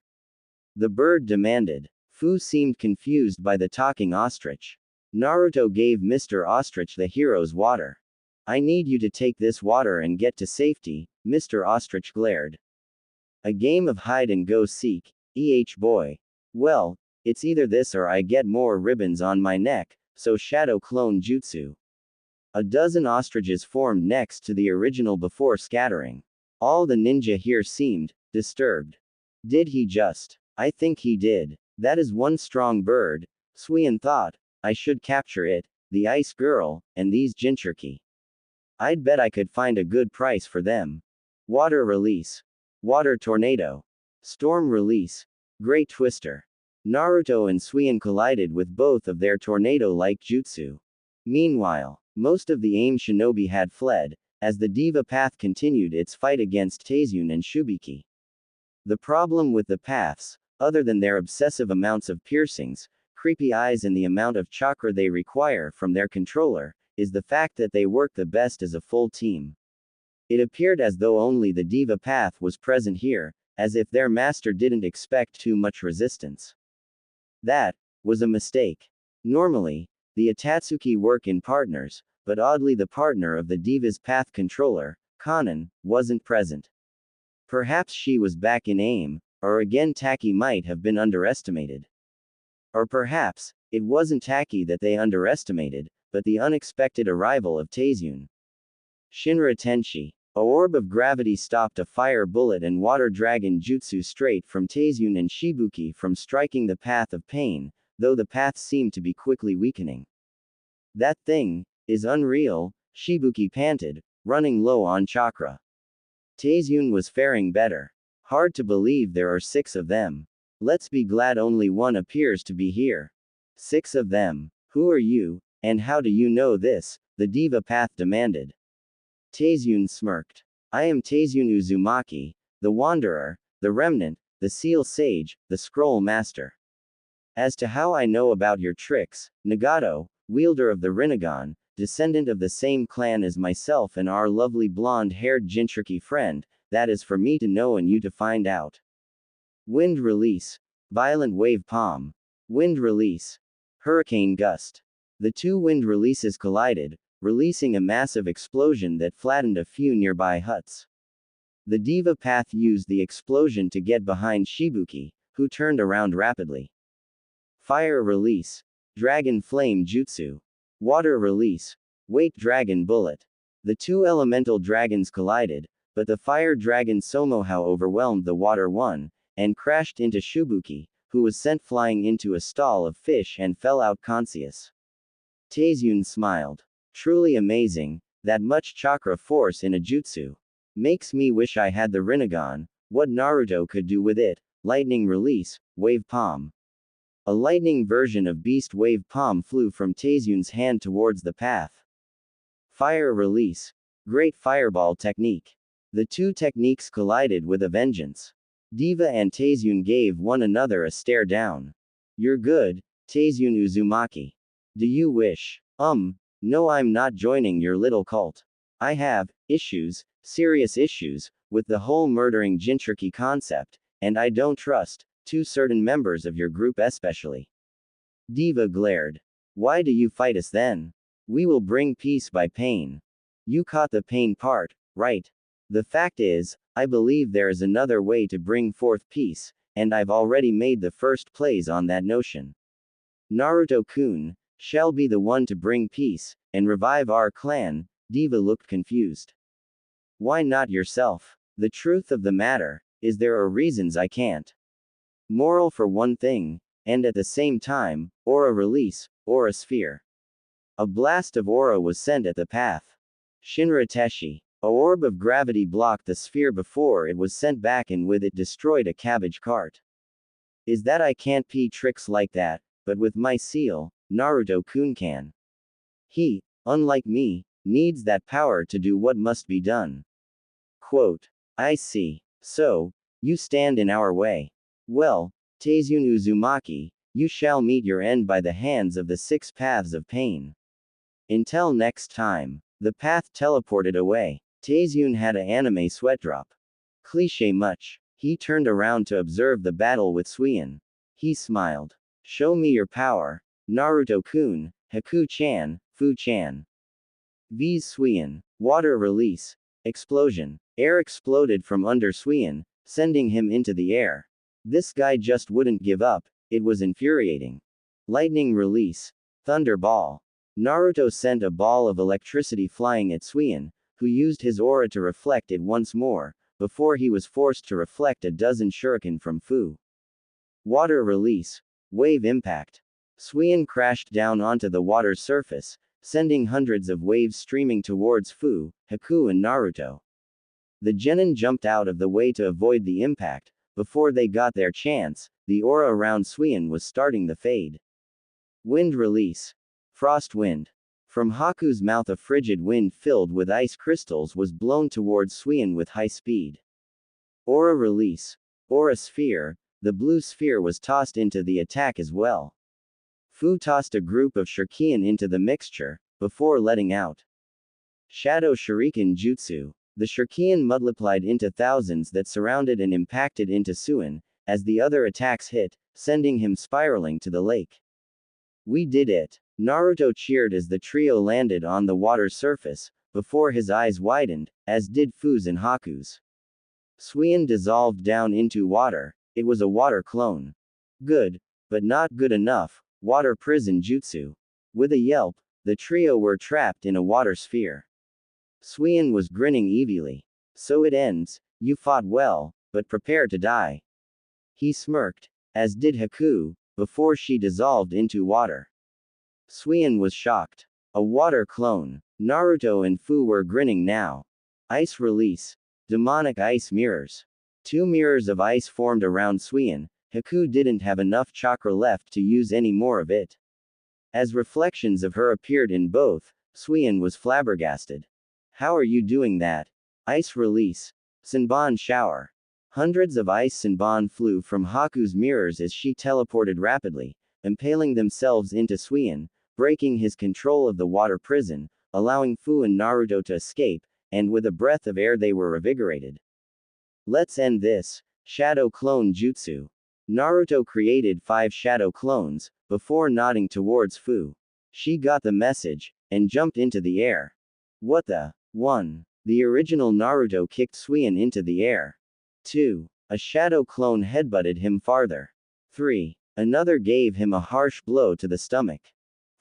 Speaker 1: The bird demanded. Fu seemed confused by the talking ostrich. Naruto gave Mr. Ostrich the hero's water. I need you to take this water and get to safety, Mr. Ostrich glared. A game of hide and go seek, boy. Well, it's either this or I get more ribbons on my neck, so shadow clone jutsu. A dozen ostriches formed next to the original before scattering. All the ninja here seemed disturbed. Did he just? I think he did. That is one strong bird, Suian thought. I should capture it, the ice girl, and these jinchuriki. I'd bet I could find a good price for them. Water release. Water tornado. Storm release. Great twister. Naruto and Suion collided with both of their tornado-like jutsu. Meanwhile, most of the AIM shinobi had fled, as the Diva Path continued its fight against Taizun and Shubiki. The problem with the paths, other than their obsessive amounts of piercings, creepy eyes and the amount of chakra they require from their controller, is the fact that they work the best as a full team. It appeared as though only the Diva Path was present here, as if their master didn't expect too much resistance. That was a mistake. Normally, the Atatsuki work in partners, but oddly the partner of the Diva's path controller, Kanan, wasn't present. Perhaps she was back in AIM, or again Taki might have been underestimated. Or perhaps, it wasn't Taki that they underestimated, but the unexpected arrival of Taizun. Shinra Tenshi. A orb of gravity stopped a fire bullet and water dragon jutsu straight from Taizun and Shibuki from striking the path of pain, though the path seemed to be quickly weakening. That thing is unreal, Shibuki panted, running low on chakra. Taizun was faring better. Hard to believe there are 6 of them. Let's be glad only one appears to be here. 6 of them. Who are you, and how do you know this? The Diva Path demanded. Taizun smirked. I am Taizun Uzumaki, the Wanderer, the Remnant, the Seal Sage, the Scroll Master. As to how I know about your tricks, Nagato, wielder of the Rinnegan, descendant of the same clan as myself and our lovely blonde-haired Jinchuriki friend, that is for me to know and you to find out. Wind release. Violent wave palm. Wind release. Hurricane gust. The 2 wind releases collided, releasing a massive explosion that flattened a few nearby huts. The Diva Path used the explosion to get behind Shibuki, who turned around rapidly. Fire release. Dragon flame jutsu. Water release. Weight dragon bullet. The 2 elemental dragons collided, but the fire dragon somehow overwhelmed the water one, and crashed into Shibuki, who was sent flying into a stall of fish and fell out conscious. Taizun smiled. Truly amazing, that much chakra force in a jutsu. Makes me wish I had the Rinnegan, what Naruto could do with it. Lightning release, wave palm. A lightning version of Beast Wave Palm flew from Taizun's hand towards the path. Fire release. Great fireball technique. The 2 techniques collided with a vengeance. Diva and Taizun gave one another a stare down. You're good, Taizun Uzumaki. Do you wish? No, I'm not joining your little cult. I have issues, serious issues, with the whole murdering Jinchuriki concept, and I don't trust 2 certain members of your group especially. Diva glared. Why do you fight us then? We will bring peace by pain. You caught the pain part, right? The fact is, I believe there is another way to bring forth peace, and I've already made the first plays on that notion. Naruto-kun shall be the one to bring peace, and revive our clan. Diva looked confused. Why not yourself? The truth of the matter is there are reasons I can't. Moral for one thing, and at the same time, aura release, aura sphere. A blast of aura was sent at the path. Shinra Teshi. A orb of gravity blocked the sphere before it was sent back and with it destroyed a cabbage cart. Is that I can't pee tricks like that, but with my seal, Naruto-kun can. He, unlike me, needs that power to do what must be done. Quote. I see. So, you stand in our way. Well, Taizun Uzumaki, you shall meet your end by the hands of the 6 paths of pain. Until next time. The path teleported away. Taizun had an anime sweat drop. Cliché much. He turned around to observe the battle with Suion. He smiled. Show me your power, Naruto-kun, Haku-chan, Fu-chan. V's Suion. Water release. Explosion. Air exploded from under Suion, sending him into the air. This guy just wouldn't give up, it was infuriating. Lightning release. Thunder ball. Naruto sent a ball of electricity flying at Suion, who used his aura to reflect it once more, before he was forced to reflect a dozen shuriken from Fu. Water release. Wave impact. Suion crashed down onto the water's surface, sending hundreds of waves streaming towards Fu, Haku and Naruto. The genin jumped out of the way to avoid the impact. Before they got their chance, the aura around Suion was starting to fade. Wind release. Frost wind. From Haku's mouth a frigid wind filled with ice crystals was blown towards Suion with high speed. Aura release. Aura sphere. The blue sphere was tossed into the attack as well. Fu tossed a group of shuriken into the mixture, before letting out Shadow Shuriken Jutsu. The shuriken multiplied into thousands that surrounded and impacted into Suion, as the other attacks hit, sending him spiraling to the lake. We did it! Naruto cheered as the trio landed on the water's surface, before his eyes widened, as did Fu's and Haku's. Suion dissolved down into water. It was a water clone. Good, but not good enough. Water prison jutsu. With a yelp, the trio were trapped in a water sphere. Suion was grinning evilly. So it ends. You fought well, but prepare to die. He smirked, as did Haku, before she dissolved into water. Suion was shocked. A water clone. Naruto and Fu were grinning now. Ice release. Demonic ice mirrors. 2 mirrors of ice formed around Suion. Haku didn't have enough chakra left to use any more of it. As reflections of her appeared in both, Suion was flabbergasted. How are you doing that? Ice release. Senbon shower. Hundreds of ice Senbon flew from Haku's mirrors as she teleported rapidly, impaling themselves into Suion, breaking his control of the water prison, allowing Fu and Naruto to escape, and with a breath of air they were revigorated. Let's end this. Shadow Clone Jutsu. Naruto created 5 shadow clones, before nodding towards Fu. She got the message, and jumped into the air. What the? 1. The original Naruto kicked Suion into the air. 2. A shadow clone headbutted him farther. 3. Another gave him a harsh blow to the stomach.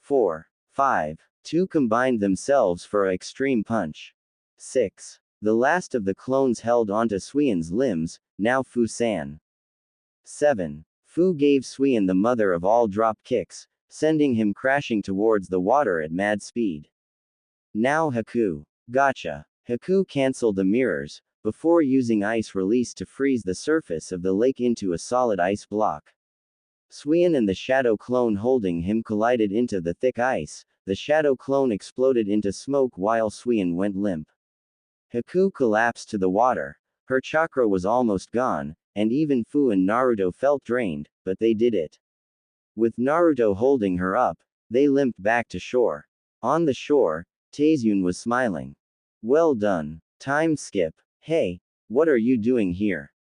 Speaker 1: 4. 5. 2 combined themselves for a extreme punch. 6. The last of the clones held onto Suion's limbs, now Fu-san. 7. Fu gave Suion the mother of all drop kicks, sending him crashing towards the water at mad speed. Now Haku. Gotcha. Haku cancelled the mirrors, before using ice release to freeze the surface of the lake into a solid ice block. Suion and the shadow clone holding him collided into the thick ice. The shadow clone exploded into smoke while Suion went limp. Haku collapsed to the water. Her chakra was almost gone, and even Fu and Naruto felt drained, but they did it. With Naruto holding her up, they limped back to shore. On the shore, Taizun was smiling. Well done. Time skip. Hey, what are you doing here?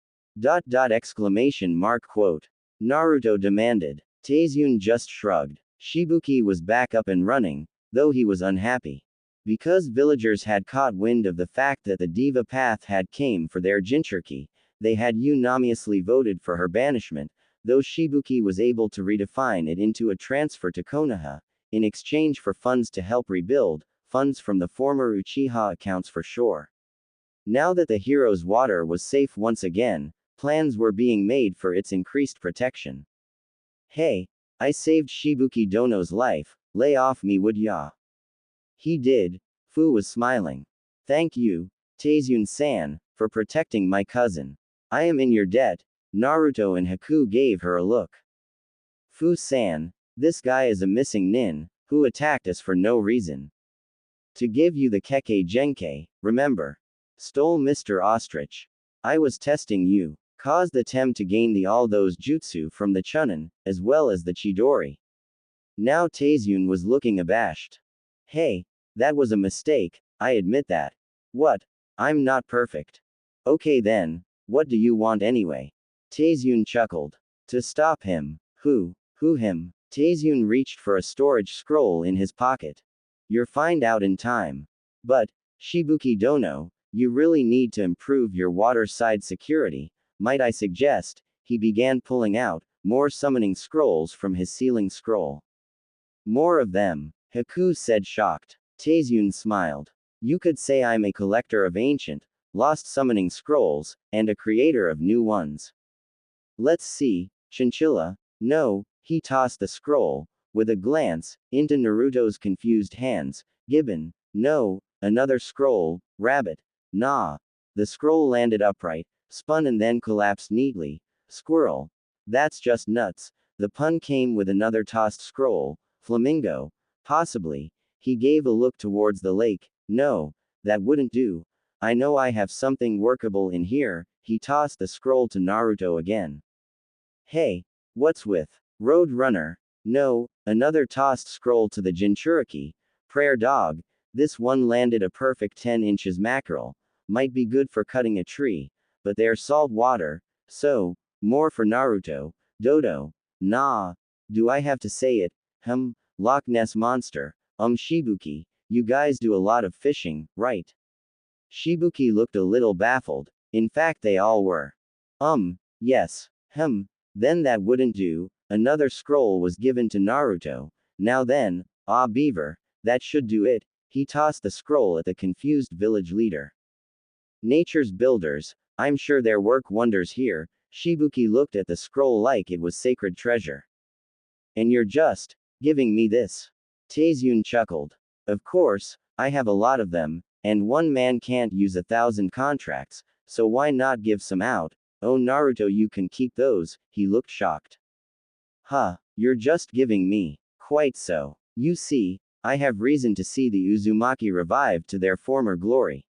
Speaker 1: Exclamation mark quote. Naruto demanded. Taizun just shrugged. Shibuki was back up and running, though he was unhappy. Because villagers had caught wind of the fact that the Diva Path had came for their Jinchuriki, they had unanimously voted for her banishment, though Shibuki was able to redefine it into a transfer to Konoha, in exchange for funds to help rebuild, funds from the former Uchiha accounts for sure. Now that the hero's water was safe once again, plans were being made for its increased protection. Hey, I saved Shibuki Dono's life, lay off me would ya? He did. Fu was smiling. Thank you, Taizun-san, for protecting my cousin. I am in your debt. Naruto and Haku gave her a look. Fu-san, this guy is a missing nin, who attacked us for no reason. To give you the Kekkei Genkai, remember? Stole Mr. Ostrich. I was testing you. Caused the Tem to gain all those jutsu from the Chunin, as well as the Chidori. Now Taizun was looking abashed. Hey, that was a mistake, I admit that. What? I'm not perfect. Okay then, what do you want anyway? Taizun chuckled. To stop him. Who him? Taizun reached for a storage scroll in his pocket. You'll find out in time. But, Shibuki Dono, you really need to improve your waterside security, might I suggest? He began pulling out more summoning scrolls from his sealing scroll. More of them, Haku said shocked. Taizun smiled. You could say I'm a collector of ancient, lost summoning scrolls, and a creator of new ones. Let's see, Chinchilla. No, he tossed the scroll, with a glance, into Naruto's confused hands. Gibbon. No, another scroll. Rabbit. Nah. The scroll landed upright, spun and then collapsed neatly. Squirrel. That's just nuts. The pun came with another tossed scroll. Flamingo. Possibly. He gave a look towards the lake. No, that wouldn't do. I know I have something workable in here. He tossed the scroll to Naruto again. Hey, what's with Road Runner? No, another tossed scroll to the Jinchuriki. Prayer Dog. This one landed a perfect 10 inches mackerel. Might be good for cutting a tree, but they're salt water, so, more for Naruto. Dodo. Nah. Do I have to say it? Loch Ness Monster. Shibuki. You guys do a lot of fishing, right? Shibuki looked a little baffled. In fact, they all were. Yes. Then that wouldn't do. Another scroll was given to Naruto. Now then, beaver, that should do it. He tossed the scroll at the confused village leader. Nature's builders, I'm sure there work wonders here. Shibuki looked at the scroll like it was sacred treasure. And you're just giving me this? Taizun chuckled. Of course, I have a lot of them, and one man can't use 1,000 contracts, so why not give some out? Oh Naruto, you can keep those. He looked shocked. You're just giving me. Quite so. You see, I have reason to see the Uzumaki revived to their former glory.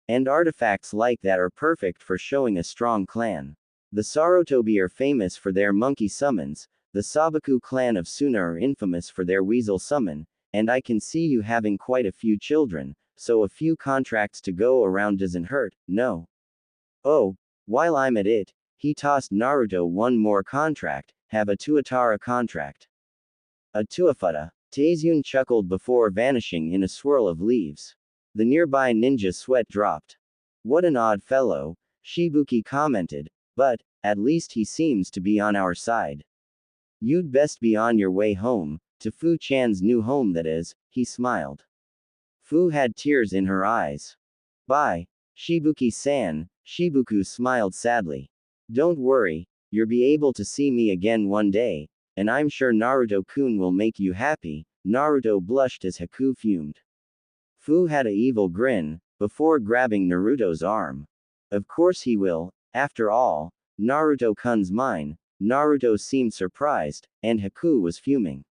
Speaker 1: And artifacts like that are perfect for showing a strong clan. The Sarutobi are famous for their monkey summons, the Sabaku clan of Suna are infamous for their weasel summon, and I can see you having quite a few children, so a few contracts to go around doesn't hurt, no? Oh, while I'm at it, he tossed Naruto one more contract. Have a Tuatara contract. A Tuafuta. Taizun chuckled before vanishing in a swirl of leaves. The nearby ninja sweat dropped. What an odd fellow, Shibuki commented, but, at least he seems to be on our side. You'd best be on your way home, to Fu-chan's new home that is, he smiled. Fu had tears in her eyes. Bye, Shibuki-san, Shibuku smiled sadly. Don't worry, you'll be able to see me again one day, and I'm sure Naruto-kun will make you happy. Naruto blushed as Haku fumed. Fu had a evil grin, before grabbing Naruto's arm. Of course he will, after all, Naruto-kun's mine. Naruto seemed surprised, and Haku was fuming.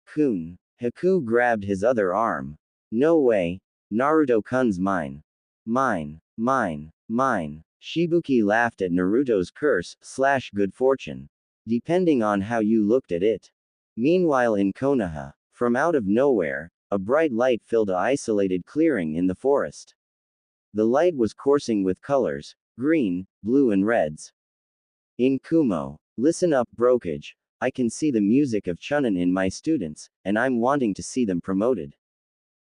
Speaker 1: Kun. Haku grabbed his other arm. No way. Naruto-kun's mine. Mine. Shibuki laughed at Naruto's curse/good fortune. Depending on how you looked at it. Meanwhile in Konoha, from out of nowhere, a bright light filled a isolated clearing in the forest. The light was coursing with colors, green, blue and reds. In Kumo, listen up brokage, I can see the music of Chunin in my students, and I'm wanting to see them promoted.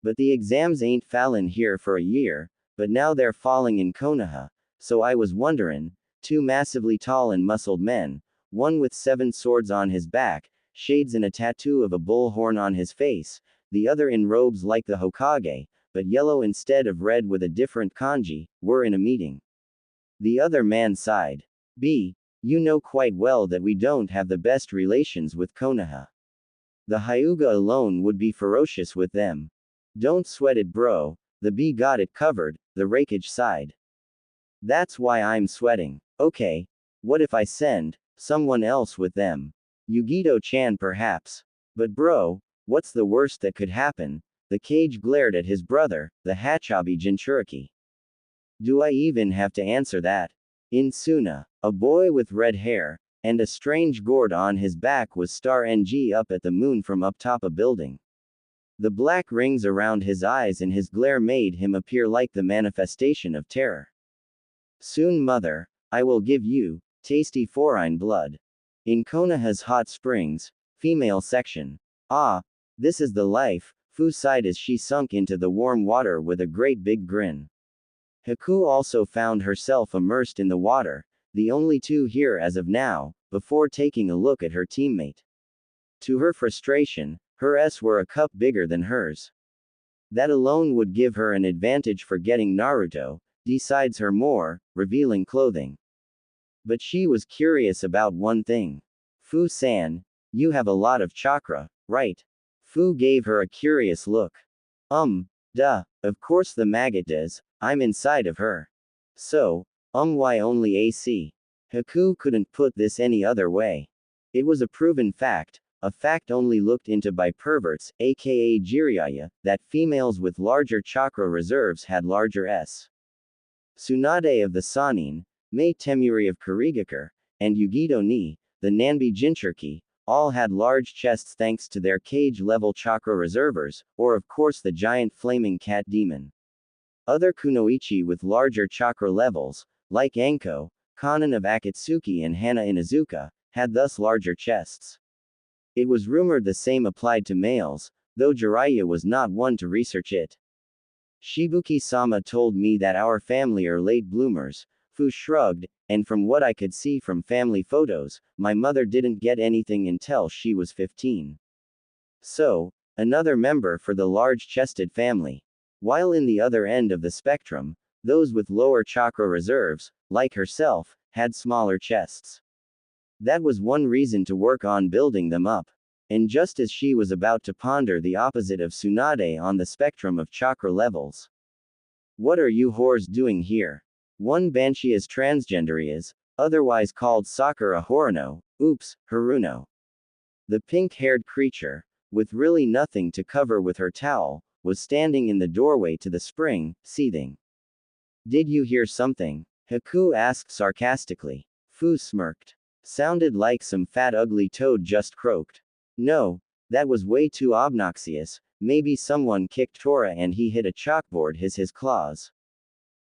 Speaker 1: But the exams ain't fallin' here for a year, but now they're falling in Konoha, so I was wonderin', two massively tall and muscled men, one with 7 swords on his back, shades and a tattoo of a bull horn on his face, the other in robes like the Hokage, but yellow instead of red with a different kanji, were in a meeting. The other man sighed. You know quite well that we don't have the best relations with Konoha. The Hyuga alone would be ferocious with them. Don't sweat it bro, the B got it covered, the Raikage sighed. That's why I'm sweating. Okay. What if I send someone else with them? Yugito-chan perhaps. But bro, what's the worst that could happen? The Kage glared at his brother, the Hachobi Jinchuriki. Do I even have to answer that? In Suna, a boy with red hair, and a strange gourd on his back was star NG up at the moon from up top a building. The black rings around his eyes and his glare made him appear like the manifestation of terror. Soon mother, I will give you tasty foreign blood. In Konoha's hot springs, female section. This is the life, Fu sighed as she sunk into the warm water with a great big grin. Haku also found herself immersed in the water, the only two here as of now, before taking a look at her teammate. To her frustration, her S were a cup bigger than hers. That alone would give her an advantage for getting Naruto, decides her more, revealing clothing. But she was curious about one thing. Fu-san, you have a lot of chakra, right? Fu gave her a curious look. Of course the maggot does, I'm inside of her. So, why only AC? Haku couldn't put this any other way. It was a proven fact, a fact only looked into by perverts, aka Jiraiya, that females with larger chakra reserves had larger S. Tsunade of the Sanin, Mei Temuri of Kurigakure, and Yugito ni, the Nanbi Jinchuriki, all had large chests thanks to their cage-level chakra reservers, or of course the giant flaming cat demon. Other kunoichi with larger chakra levels, like Anko, Kanan of Akatsuki and Hana Inazuka, had thus larger chests. It was rumored the same applied to males, though Jiraiya was not one to research it. Shibuki-sama told me that our family are late bloomers. Fu shrugged, and from what I could see from family photos, my mother didn't get anything until she was 15. So, another member for the large-chested family. While in the other end of the spectrum, those with lower chakra reserves, like herself, had smaller chests. That was one reason to work on building them up. And just as she was about to ponder the opposite of Tsunade on the spectrum of chakra levels. What are you whores doing here? One banshee is transgender is, otherwise called Sakura Horino, oops, Haruno. The pink-haired creature, with really nothing to cover with her towel, was standing in the doorway to the spring, seething. Did you hear something? Haku asked sarcastically. Fu smirked. Sounded like some fat ugly toad just croaked. No, that was way too obnoxious, maybe someone kicked Tora and he hit a chalkboard his claws.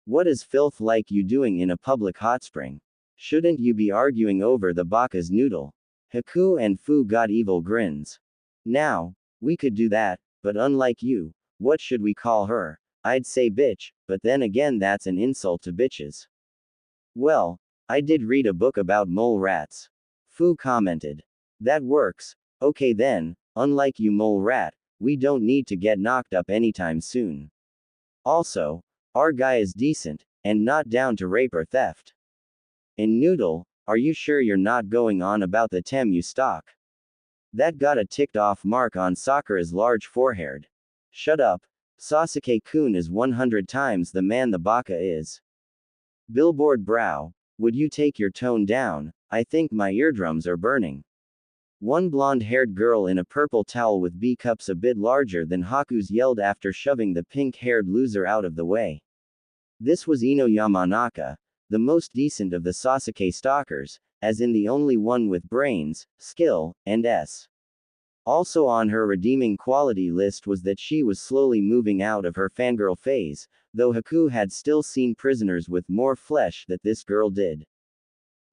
Speaker 1: What is filth like you doing in a public hot spring? Shouldn't you be arguing over the baka's noodle? Haku and Fu got evil grins. Now, we could do that, but unlike you, what should we call her? I'd say bitch, but then again that's an insult to bitches. Well, I did read a book about mole rats. Fu commented. That works. Okay then, unlike you mole rat, we don't need to get knocked up anytime soon. Also, our guy is decent, and not down to rape or theft. And Noodle, are you sure you're not going on about the tem you stalk? That got a ticked-off mark on Sakura's large forehead. Shut up. Sasuke-kun is 100 times the man the baka is. Billboard brow, would you take your tone down? I think my eardrums are burning. One blonde-haired girl in a purple towel with B-cups a bit larger than Haku's yelled after shoving the pink-haired loser out of the way. This was Ino Yamanaka, the most decent of the Sasuke stalkers, as in the only one with brains, skill, and S. Also on her redeeming quality list was that she was slowly moving out of her fangirl phase, though Haku had still seen prisoners with more flesh than this girl did.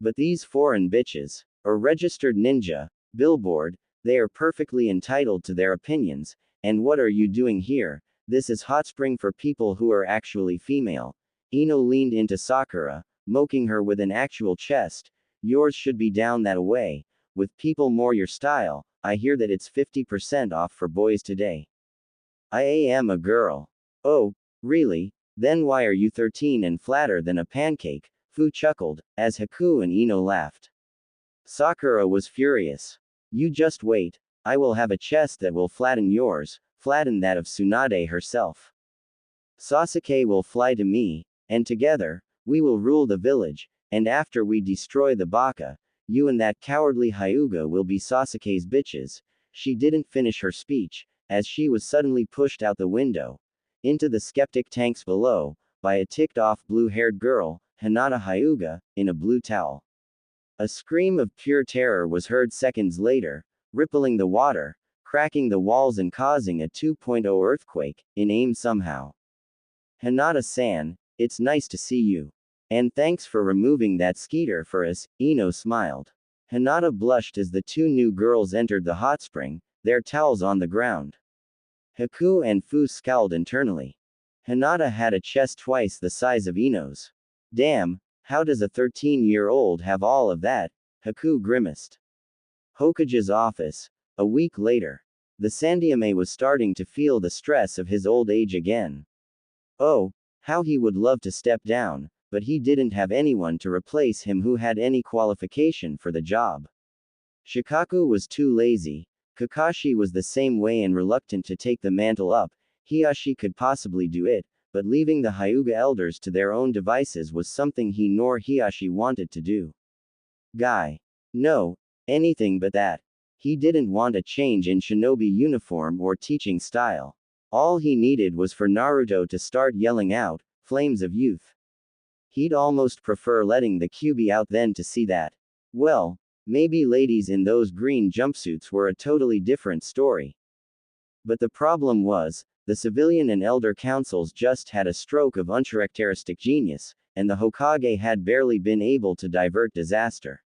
Speaker 1: But these foreign bitches, or registered ninja, billboard, they are perfectly entitled to their opinions, and what are you doing here? This is hot spring for people who are actually female. Ino leaned into Sakura, moking her with an actual chest. Yours should be down that way. With people more your style, I hear that it's 50% off for boys today. I am a girl. Oh, really? Then why are you 13 and flatter than a pancake? Fu chuckled, as Haku and Ino laughed. Sakura was furious. You just wait, I will have a chest that will flatten yours, flatten that of Tsunade herself. Sasuke will fly to me, and together, we will rule the village, and after we destroy the baka, you and that cowardly Hyuga will be Sasuke's bitches. She didn't finish her speech, as she was suddenly pushed out the window, into the skeptic tanks below, by a ticked-off blue-haired girl, Hinata Hyuga, in a blue towel. A scream of pure terror was heard seconds later, rippling the water, cracking the walls and causing a 2.0 earthquake, in aim somehow. Hinata-san, it's nice to see you. And thanks for removing that skeeter for us, Ino smiled. Hinata blushed as the two new girls entered the hot spring, their towels on the ground. Haku and Fu scowled internally. Hinata had a chest twice the size of Ino's. Damn, how does a 13-year-old have all of that? Haku grimaced. Hokage's office. A week later. The Sandyame was starting to feel the stress of his old age again. Oh, how he would love to step down, but he didn't have anyone to replace him who had any qualification for the job. Shikaku was too lazy. Kakashi was the same way and reluctant to take the mantle up. Hiashi could possibly do it, but leaving the Hyuga elders to their own devices was something he nor Hiashi wanted to do. Guy. No, anything but that. He didn't want a change in shinobi uniform or teaching style. All he needed was for Naruto to start yelling out, "Flames of youth." He'd almost prefer letting the QB out than to see that. Well, maybe ladies in those green jumpsuits were a totally different story. But the problem was, the civilian and elder councils just had a stroke of uncharacteristic genius, and the Hokage had barely been able to divert disaster.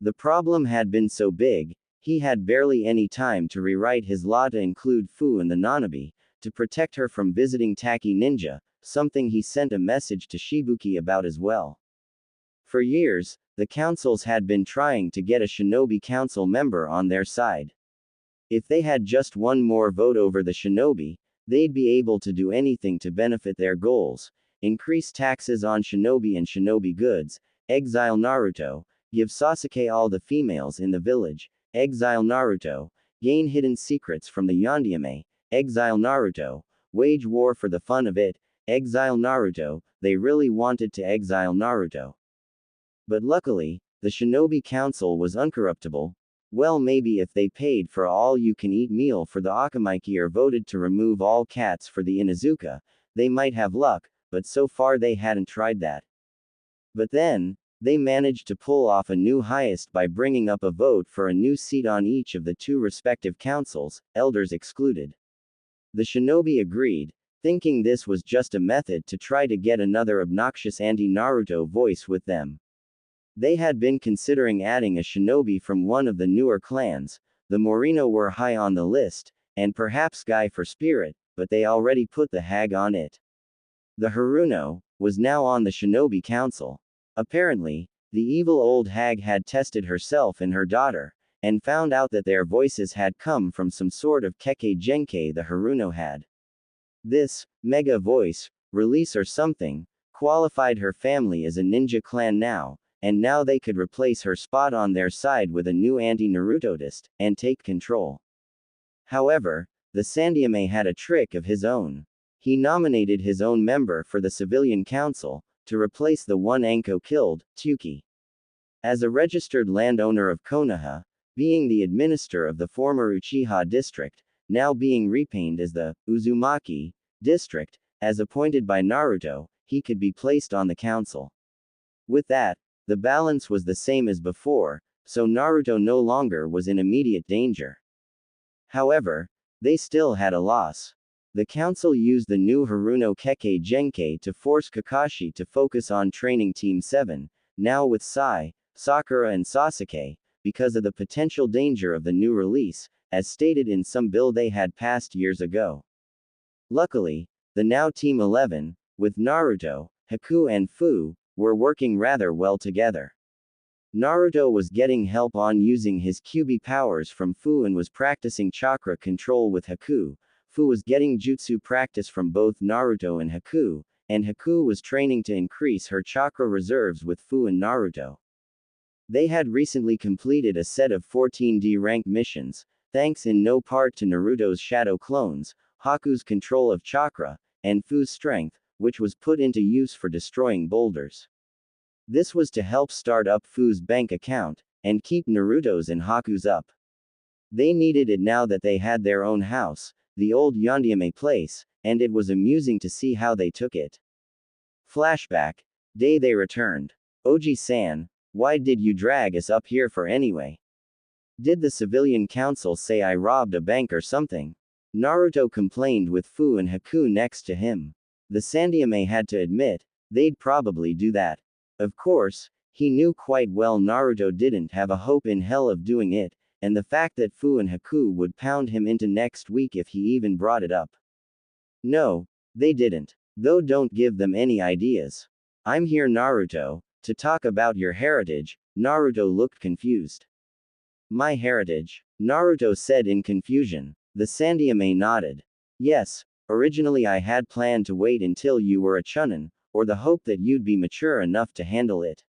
Speaker 1: The problem had been so big, he had barely any time to rewrite his law to include Fu and the Nanabi, to protect her from visiting Taki Ninja, something he sent a message to Shibuki about as well. For years, the councils had been trying to get a shinobi council member on their side. If they had just one more vote over the shinobi, they'd be able to do anything to benefit their goals: increase taxes on shinobi and shinobi goods, exile Naruto, give Sasuke all the females in the village, exile Naruto, gain hidden secrets from the Yondaime, exile Naruto, wage war for the fun of it, exile Naruto. They really wanted to exile Naruto. But luckily, the Shinobi Council was uncorruptible. Well, maybe if they paid for all-you-can-eat meal for the Akamaiki or voted to remove all cats for the Inuzuka, they might have luck, but so far they hadn't tried that. But then, they managed to pull off a new highest by bringing up a vote for a new seat on each of the two respective councils, elders excluded. The shinobi agreed, thinking this was just a method to try to get another obnoxious anti-Naruto voice with them. They had been considering adding a shinobi from one of the newer clans. The Morino were high on the list, and perhaps Guy for Spirit, but they already put the hag on it. The Haruno was now on the shinobi council. Apparently, the evil old hag had tested herself and her daughter, and found out that their voices had come from some sort of Kekkei Genkai the Haruno had. This mega voice release or something qualified her family as a ninja clan now, and now they could replace her spot on their side with a new anti-Narutodist, and take control. However, the Sandaime had a trick of his own. He nominated his own member for the civilian council, to replace the one Anko killed, Tsuki. As a registered landowner of Konoha, being the administrator of the former Uchiha district, now being repainted as the Uzumaki district, as appointed by Naruto, he could be placed on the council. With that, the balance was the same as before, so Naruto no longer was in immediate danger. However, they still had a loss. The council used the new Haruno Kekkei Genkai to force Kakashi to focus on training Team 7, now with Sai, Sakura and Sasuke, because of the potential danger of the new release, as stated in some bill they had passed years ago. Luckily, the now Team 11, with Naruto, Haku and Fu, were working rather well together. Naruto was getting help on using his QB powers from Fu and was practicing chakra control with Haku. Fu was getting jutsu practice from both Naruto and Haku was training to increase her chakra reserves with Fu and Naruto. They had recently completed a set of 14D rank missions, thanks in no part to Naruto's shadow clones, Haku's control of chakra, and Fu's strength, which was put into use for destroying boulders. This was to help start up Fu's bank account, and keep Naruto's and Haku's up. They needed it now that they had their own house, the old Yondaime place, and it was amusing to see how they took it. Flashback. Day they returned. Oji-san, why did you drag us up here for anyway? Did the civilian council say I robbed a bank or something? Naruto complained with Fu and Haku next to him. The Sandaime had to admit, they'd probably do that. Of course, he knew quite well Naruto didn't have a hope in hell of doing it, and the fact that Fu and Haku would pound him into next week if he even brought it up. No, they didn't. Though don't give them any ideas. I'm here, Naruto, to talk about your heritage. Naruto looked confused. My heritage? Naruto said in confusion. The Sandaime nodded. Yes, originally I had planned to wait until you were a chunin, or the hope that you'd be mature enough to handle it.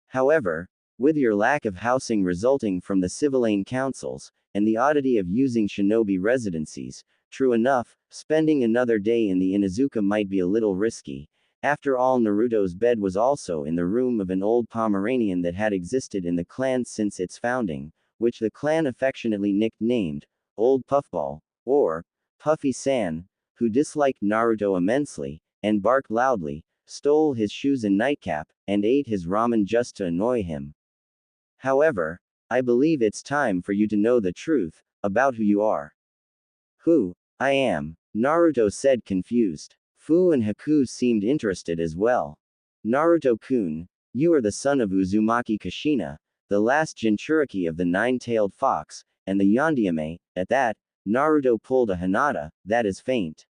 Speaker 1: However, with your lack of housing resulting from the civilian councils, and the oddity of using shinobi residencies, true enough, spending another day in the Inuzuka might be a little risky, After all, Naruto's bed was also in the room of an old Pomeranian that had existed in the clan since its founding, which the clan affectionately nicknamed Old Puffball, or Puffy-san, who disliked Naruto immensely, and barked loudly, stole his shoes and nightcap, and ate his ramen just to annoy him. However, I believe it's time for you to know the truth about who you are. Who I am, Naruto said, confused. Fu and Haku seemed interested as well. Naruto-kun, you are the son of Uzumaki Kushina, the last Jinchuriki of the nine-tailed fox, and the Yondaime. At that, Naruto pulled a Hinata, that is faint.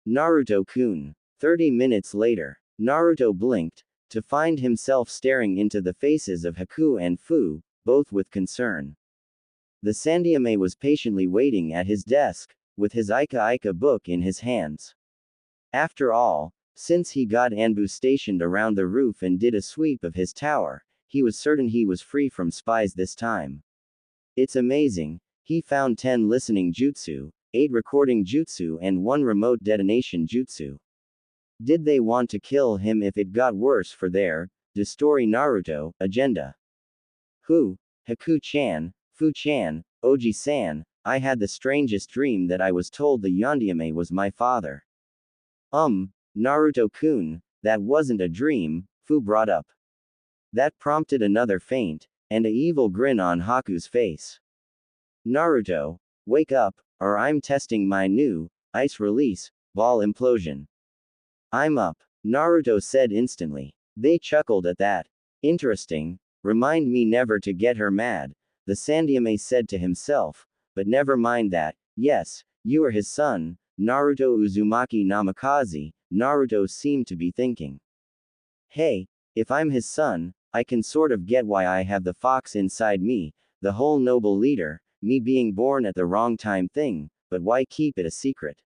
Speaker 1: Naruto-kun. 30 minutes later, Naruto blinked, to find himself staring into the faces of Haku and Fu, both with concern. The Sandaime was patiently waiting at his desk, with his Ika book in his hands. After all, since he got Anbu stationed around the roof and did a sweep of his tower, he was certain he was free from spies this time. It's amazing, he found 10 listening jutsu, 8 recording jutsu and 1 remote detonation jutsu. Did they want to kill him if it got worse for their story Naruto agenda? Who? Haku-chan, Fu-chan, Oji-san, I had the strangest dream that I was told the Yondaime was my father. Naruto-kun, that wasn't a dream, Fu brought up. That prompted another feint, and a evil grin on Haku's face. Naruto, wake up, or I'm testing my new ice release ball implosion. I'm up, Naruto said instantly. They chuckled at that. Interesting, remind me never to get her mad, the Sandaime said to himself, but never mind that, yes, you are his son, Naruto Uzumaki Namikaze, Naruto seemed to be thinking. Hey, if I'm his son, I can sort of get why I have the fox inside me, the whole noble leader, me being born at the wrong time thing, but why keep it a secret?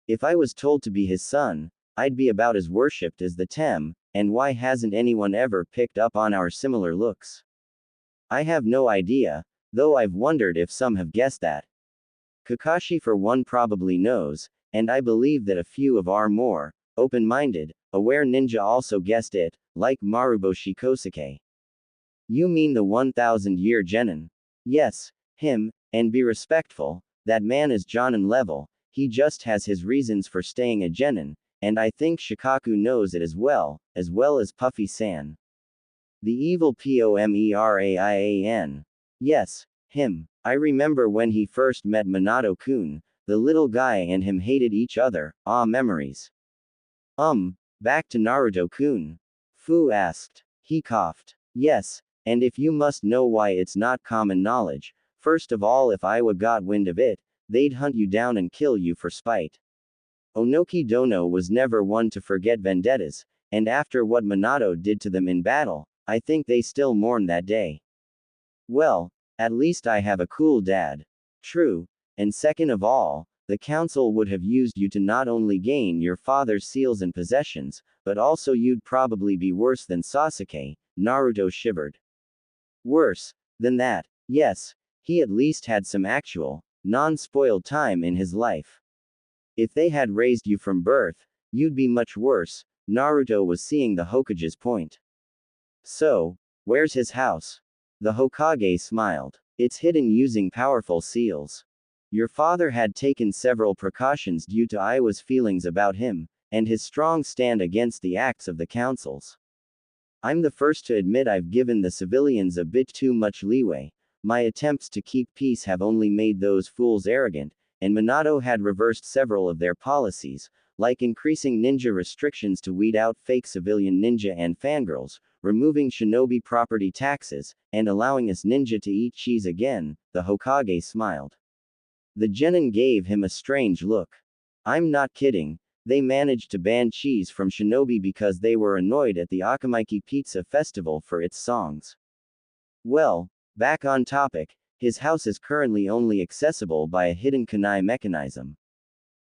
Speaker 1: If I was told to be his son, I'd be about as worshipped as the Tem, and why hasn't anyone ever picked up on our similar looks? I have no idea, though I've wondered if some have guessed that. Kakashi for one probably knows, and I believe that a few of our more open-minded, aware ninja also guessed it, like Maruboshi Kosuke. You mean the 1,000-year genin? Yes, him, and be respectful, that man is Jonin level, he just has his reasons for staying a genin, and I think Shikaku knows it as well as Puffy-san. The evil Pomeraian. Yes, him. I remember when he first met Minato-kun, the little guy and him hated each other, memories. Back to Naruto-kun. Fu asked. He coughed. Yes, and if you must know why it's not common knowledge, first of all if Iwa got wind of it, they'd hunt you down and kill you for spite. Onoki Dono was never one to forget vendettas, and after what Minato did to them in battle, I think they still mourn that day. Well, at least I have a cool dad. True, and second of all, the council would have used you to not only gain your father's seals and possessions, but also you'd probably be worse than Sasuke, Naruto shivered. Worse than that, yes, he at least had some actual, non-spoiled time in his life. If they had raised you from birth, you'd be much worse, Naruto was seeing the Hokage's point. So, where's his house? The Hokage smiled. It's hidden using powerful seals. Your father had taken several precautions due to Iwa's feelings about him, and his strong stand against the acts of the councils. I'm the first to admit I've given the civilians a bit too much leeway. My attempts to keep peace have only made those fools arrogant, and Minato had reversed several of their policies, like increasing ninja restrictions to weed out fake civilian ninja and fangirls, removing shinobi property taxes, and allowing us ninja to eat cheese again, the Hokage smiled. The genin gave him a strange look. I'm not kidding, they managed to ban cheese from shinobi because they were annoyed at the Akamaiki Pizza Festival for its songs. Well, back on topic, his house is currently only accessible by a hidden kunai mechanism.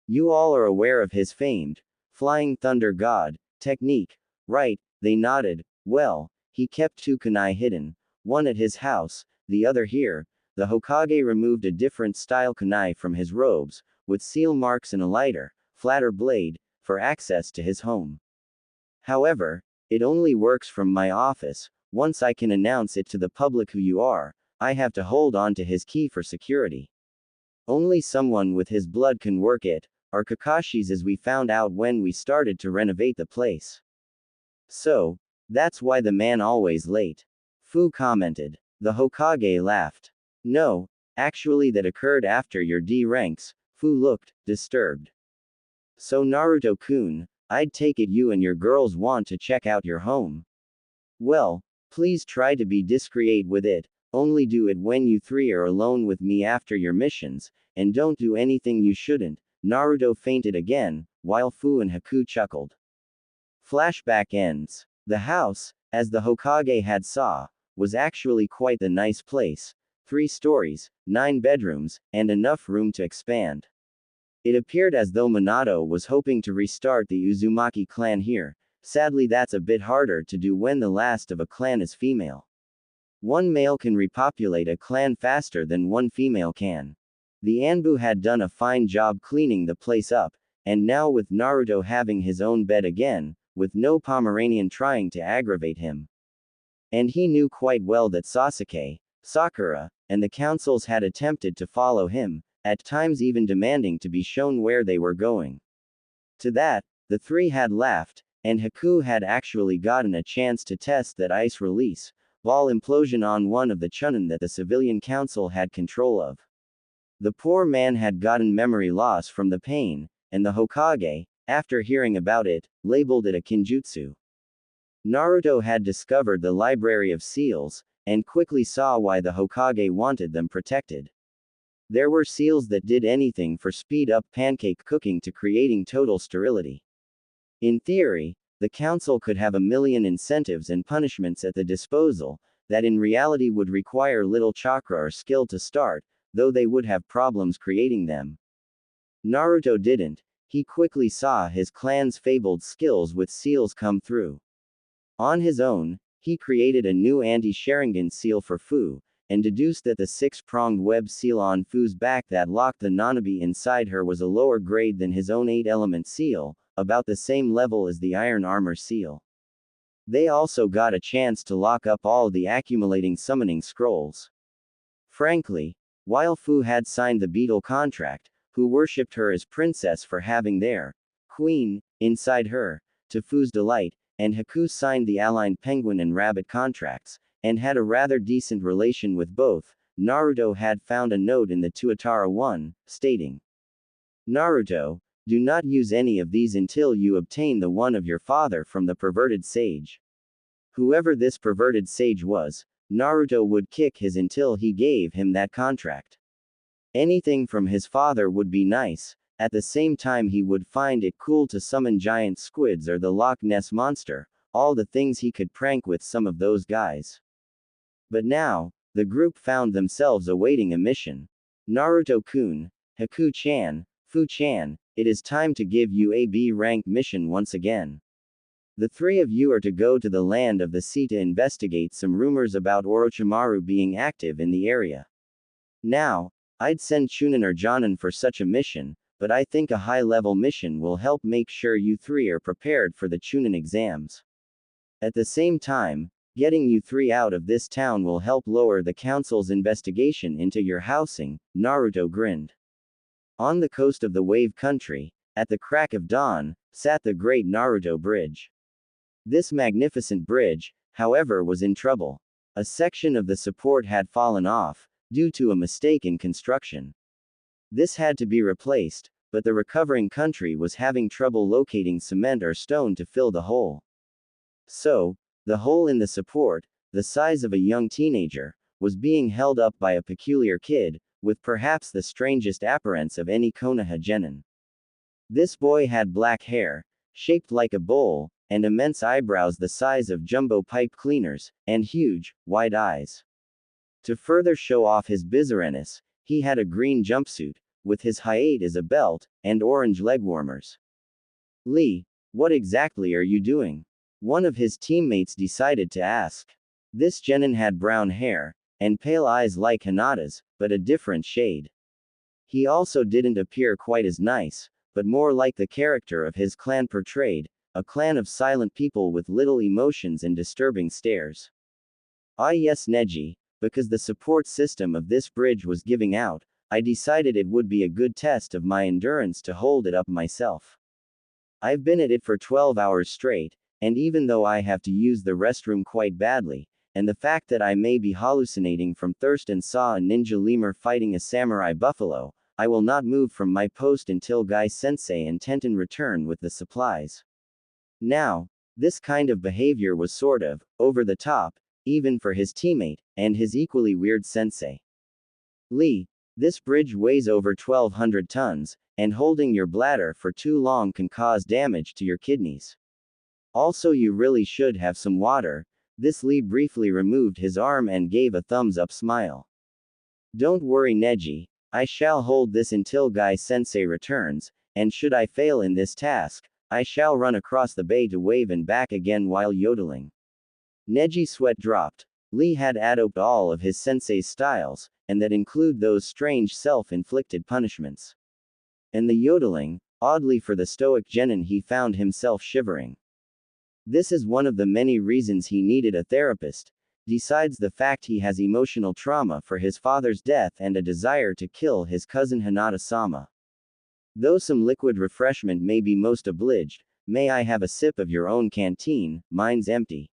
Speaker 1: You all are aware of his famed Flying Thunder God technique, right? They nodded. Well, he kept 2 kunai hidden, one at his house, the other here. The Hokage removed a different style kunai from his robes, with seal marks and a lighter, flatter blade, for access to his home. However, it only works from my office. Once I can announce it to the public who you are, I have to hold on to his key for security. Only someone with his blood can work it, or Kakashi's, as we found out when we started to renovate the place. So, that's why the man always late. Fu commented. The Hokage laughed. No, actually that occurred after your D ranks. Fu looked disturbed. So Naruto-kun, I'd take it you and your girls want to check out your home. Well, please try to be discreet with it, only do it when you three are alone with me after your missions, and don't do anything you shouldn't. Naruto fainted again, while Fu and Haku chuckled. Flashback ends. The house, as the Hokage had saw, was actually quite a nice place. 3 stories, 9 bedrooms, and enough room to expand. It appeared as though Minato was hoping to restart the Uzumaki clan here. Sadly, that's a bit harder to do when the last of a clan is female. One male can repopulate a clan faster than one female can. The Anbu had done a fine job cleaning the place up, and now with Naruto having his own bed again, with no Pomeranian trying to aggravate him. And he knew quite well that Sasuke, Sakura, and the councils had attempted to follow him, at times even demanding to be shown where they were going. To that, the 3 had laughed, and Haku had actually gotten a chance to test that ice release ball implosion on one of the Chunin that the civilian council had control of. The poor man had gotten memory loss from the pain, and the Hokage, after hearing about it, labeled it a kinjutsu. Naruto had discovered the library of seals, and quickly saw why the Hokage wanted them protected. There were seals that did anything for speed up pancake cooking to creating total sterility. In theory, the council could have a million incentives and punishments at the disposal, that in reality would require little chakra or skill to start, though they would have problems creating them. Naruto didn't. He quickly saw his clan's fabled skills with seals come through. On his own, he created a new anti-Sharingan seal for Fu, and deduced that the 6-pronged web seal on Fu's back that locked the Nanabi inside her was a lower grade than his own 8-element seal, about the same level as the iron armor seal. They also got a chance to lock up all the accumulating summoning scrolls. Frankly, while Fu had signed the beetle contract, who worshipped her as princess for having their queen inside her, to Fu's delight, and Haku signed the aligned penguin and rabbit contracts, and had a rather decent relation with both, Naruto had found a note in the Tuatara 1, stating, Naruto, do not use any of these until you obtain the one of your father from the perverted sage. Whoever this perverted sage was, Naruto would kick his until he gave him that contract. Anything from his father would be nice, at the same time he would find it cool to summon giant squids or the Loch Ness monster, all the things he could prank with some of those guys. But now, the group found themselves awaiting a mission. Naruto-kun, Haku-chan, Fu-chan, it is time to give you a B-rank mission once again. The 3 of you are to go to the land of the sea to investigate some rumors about Orochimaru being active in the area. Now, I'd send Chunin or Jonin for such a mission, but I think a high-level mission will help make sure you 3 are prepared for the Chunin exams. At the same time, getting you 3 out of this town will help lower the council's investigation into your housing, Naruto grinned. On the coast of the Wave Country, at the crack of dawn, sat the great Naruto Bridge. This magnificent bridge, however, was in trouble. A section of the support had fallen off, due to a mistake in construction. This had to be replaced, but the recovering country was having trouble locating cement or stone to fill the hole. So, the hole in the support, the size of a young teenager, was being held up by a peculiar kid, with perhaps the strangest appearance of any Konoha genin. This boy had black hair, shaped like a bowl, and immense eyebrows the size of jumbo pipe cleaners, and huge, wide eyes. To further show off his bizarreness, he had a green jumpsuit, with his hayate as a belt, and orange leg warmers. Lee, what exactly are you doing? One of his teammates decided to ask. This genin had brown hair, and pale eyes like Hinata's, but a different shade. He also didn't appear quite as nice, but more like the character of his clan portrayed, a clan of silent people with little emotions and disturbing stares. Ah yes, Neji, because the support system of this bridge was giving out, I decided it would be a good test of my endurance to hold it up myself. I've been at it for 12 hours straight, and even though I have to use the restroom quite badly, and the fact that I may be hallucinating from thirst and saw a ninja lemur fighting a samurai buffalo, I will not move from my post until Guy-sensei and Tenten return with the supplies. Now, this kind of behavior was sort of over the top, even for his teammate, and his equally weird sensei. Lee, this bridge weighs over 1,200 tons, and holding your bladder for too long can cause damage to your kidneys. Also, you really should have some water. This Lee briefly removed his arm and gave a thumbs-up smile. Don't worry, Neji, I shall hold this until Guy-sensei returns, and should I fail in this task, I shall run across the bay to wave and back again while yodeling. Neji's sweat dropped. Lee had adopted all of his sensei's styles, and that include those strange self-inflicted punishments. And the yodeling, oddly for the stoic genin, he found himself shivering. This is one of the many reasons he needed a therapist, besides the fact he has emotional trauma for his father's death and a desire to kill his cousin Hinata-sama. Though some liquid refreshment may be most obliged, may I have a sip of your own canteen, mine's empty.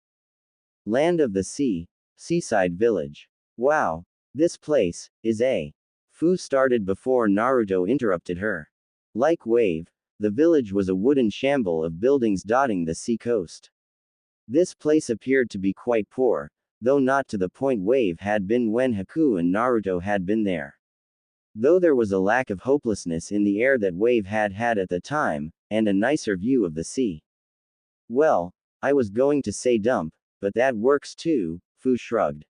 Speaker 1: Land of the Sea, Seaside Village. Wow, this place is a. Fu started before Naruto interrupted her. Like Wave, the village was a wooden shamble of buildings dotting the sea coast. This place appeared to be quite poor, though not to the point Wave had been when Haku and Naruto had been there. Though there was a lack of hopelessness in the air that Wave had at the time, and a nicer view of the sea. Well, I was going to say dump, but that works too, Fu shrugged.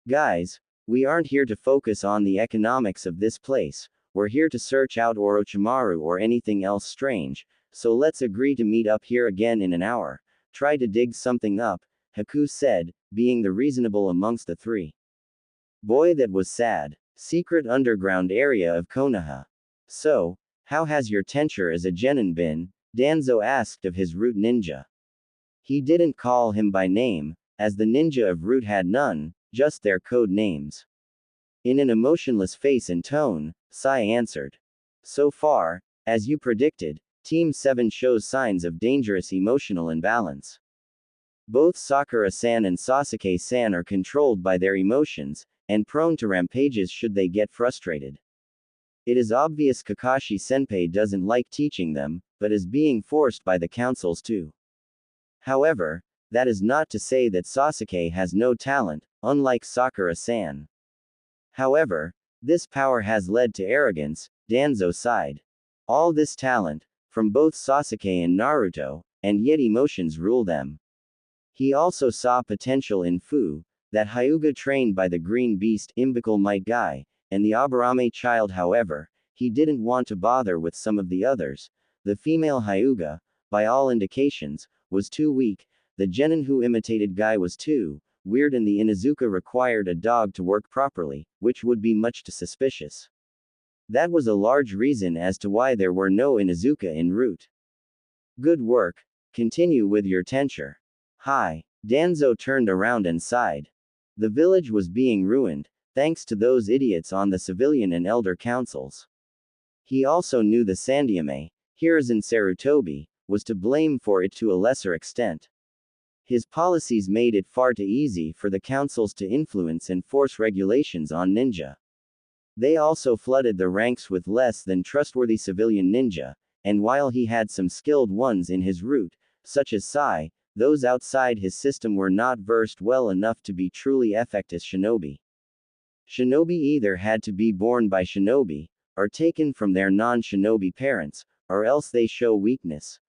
Speaker 1: Guys, we aren't here to focus on the economics of this place, we're here to search out Orochimaru or anything else strange, so let's agree to meet up here again in an hour. Try to dig something up, Haku said, being the reasonable amongst the three. Boy, that was sad. Secret underground area of Konoha. So, how has your tenure as a genin been? Danzo asked of his root ninja. He didn't call him by name, as the ninja of root had none, just their code names. In an emotionless face and tone, Sai answered. So far, as you predicted, Team 7 shows signs of dangerous emotional imbalance. Both Sakura-san and Sasuke-san are controlled by their emotions, and prone to rampages should they get frustrated. It is obvious Kakashi-senpai doesn't like teaching them, but is being forced by the councils too. However, that is not to say that Sasuke has no talent, unlike Sakura-san. However, this power has led to arrogance, Danzo sighed. All this talent, from both Sasuke and Naruto, and yet emotions rule them. He also saw potential in Fu, that Hyuga trained by the Green Beast Imbecile Might Guy, and the Aburame child. However, he didn't want to bother with some of the others. The female Hyuga, by all indications, was too weak, the genin who imitated Guy was too weird, and the Inuzuka required a dog to work properly, which would be much too suspicious. That was a large reason as to why there were no Inuzuka en route. Good work. Continue with your tenure. Hi. Danzo turned around and sighed. The village was being ruined, thanks to those idiots on the civilian and elder councils. He also knew the Sandyame, Hiruzen Sarutobi, was to blame for it to a lesser extent. His policies made it far too easy for the councils to influence and force regulations on ninja. They also flooded the ranks with less than trustworthy civilian ninja, and while he had some skilled ones in his route, such as Sai, those outside his system were not versed well enough to be truly effective shinobi. Shinobi either had to be born by shinobi, or taken from their non-shinobi parents, or else they show weakness.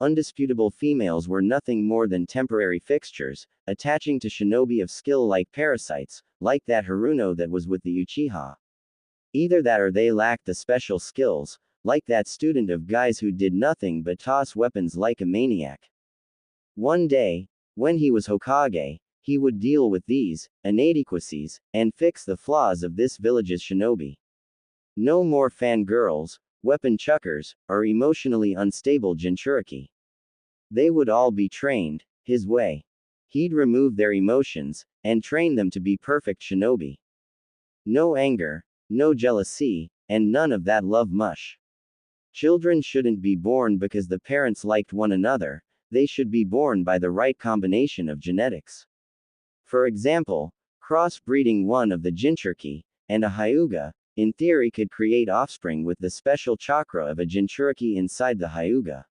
Speaker 1: Undisputable females were nothing more than temporary fixtures, attaching to shinobi of skill like parasites, like that Haruno that was with the Uchiha. Either that or they lacked the special skills, like that student of Guy's who did nothing but toss weapons like a maniac. One day, when he was Hokage, he would deal with these inadequacies, and fix the flaws of this village's shinobi. No more fangirls, weapon chuckers, or emotionally unstable Jinchuriki. They would all be trained, his way. He'd remove their emotions, and train them to be perfect shinobi. No anger, no jealousy, and none of that love mush. Children shouldn't be born because the parents liked one another, they should be born by the right combination of genetics. For example, crossbreeding one of the Jinchuriki and a Hyuga, in theory could create offspring with the special chakra of a Jinchuriki inside the Hyuga.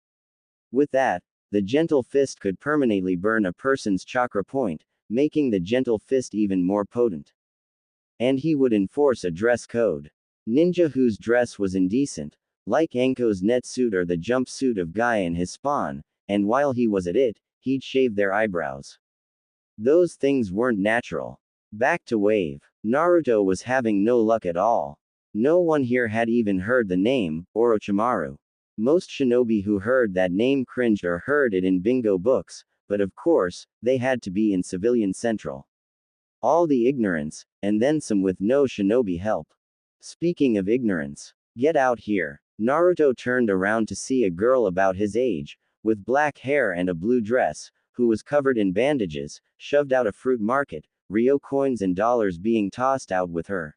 Speaker 1: With that, the gentle fist could permanently burn a person's chakra point, making the gentle fist even more potent. And he would enforce a dress code. Ninja whose dress was indecent, like Anko's net suit or the jumpsuit of Guy and his spawn, and while he was at it, he'd shave their eyebrows. Those things weren't natural. Back to Wave. Naruto was having no luck at all. No one here had even heard the name, Orochimaru. Most shinobi who heard that name cringed or heard it in bingo books, but of course, they had to be in Civilian Central. All the ignorance, and then some with no shinobi help. Speaking of ignorance, get out here. Naruto turned around to see a girl about his age, with black hair and a blue dress, who was covered in bandages, shoved out a fruit market, Ryo coins and dollars being tossed out with her.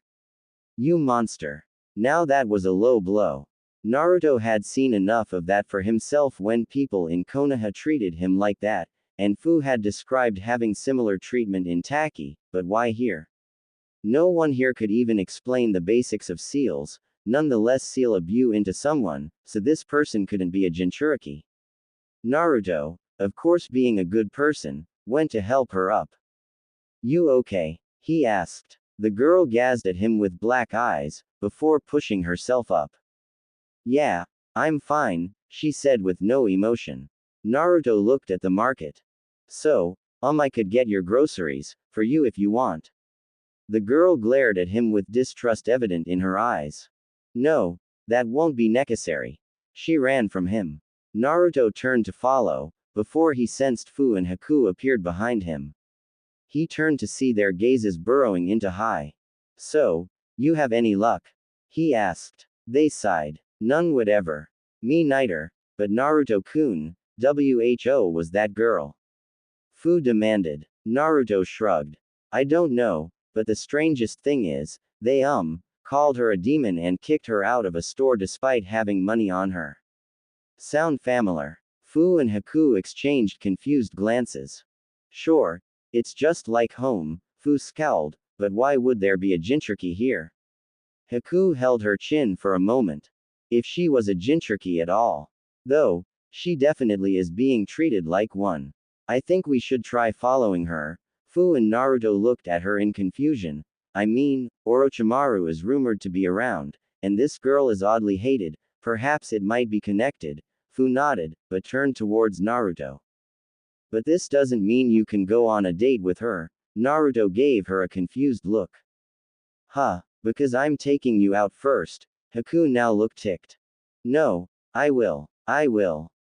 Speaker 1: You monster. Now that was a low blow. Naruto had seen enough of that for himself when people in Konoha treated him like that, and Fu had described having similar treatment in Taki, but why here? No one here could even explain the basics of seals, nonetheless seal a bu into someone, so this person couldn't be a Jinchuriki. Naruto, of course being a good person, went to help her up. You okay? He asked. The girl gazed at him with black eyes, before pushing herself up. Yeah, I'm fine, she said with no emotion. Naruto looked at the market. So, I could get your groceries, for you if you want. The girl glared at him with distrust evident in her eyes. No, that won't be necessary. She ran from him. Naruto turned to follow, before he sensed Fu and Haku appeared behind him. He turned to see their gazes burrowing into high. So, you have any luck? He asked. They sighed. None whatever. Me neither, but Naruto-kun, who was that girl? Fu demanded. Naruto shrugged. I don't know, but the strangest thing is, they called her a demon and kicked her out of a store despite having money on her. Sound familiar? Fu and Haku exchanged confused glances. Sure, it's just like home, Fu scowled, but why would there be a Jinchuriki here? Haku held her chin for a moment. If she was a Jinchuriki at all. Though, she definitely is being treated like one. I think we should try following her. Fu and Naruto looked at her in confusion. I mean, Orochimaru is rumored to be around, and this girl is oddly hated, perhaps it might be connected. Fu nodded, but turned towards Naruto. But this doesn't mean you can go on a date with her. Naruto gave her a confused look. Huh, because I'm taking you out first. Haku now looked ticked. No, I will.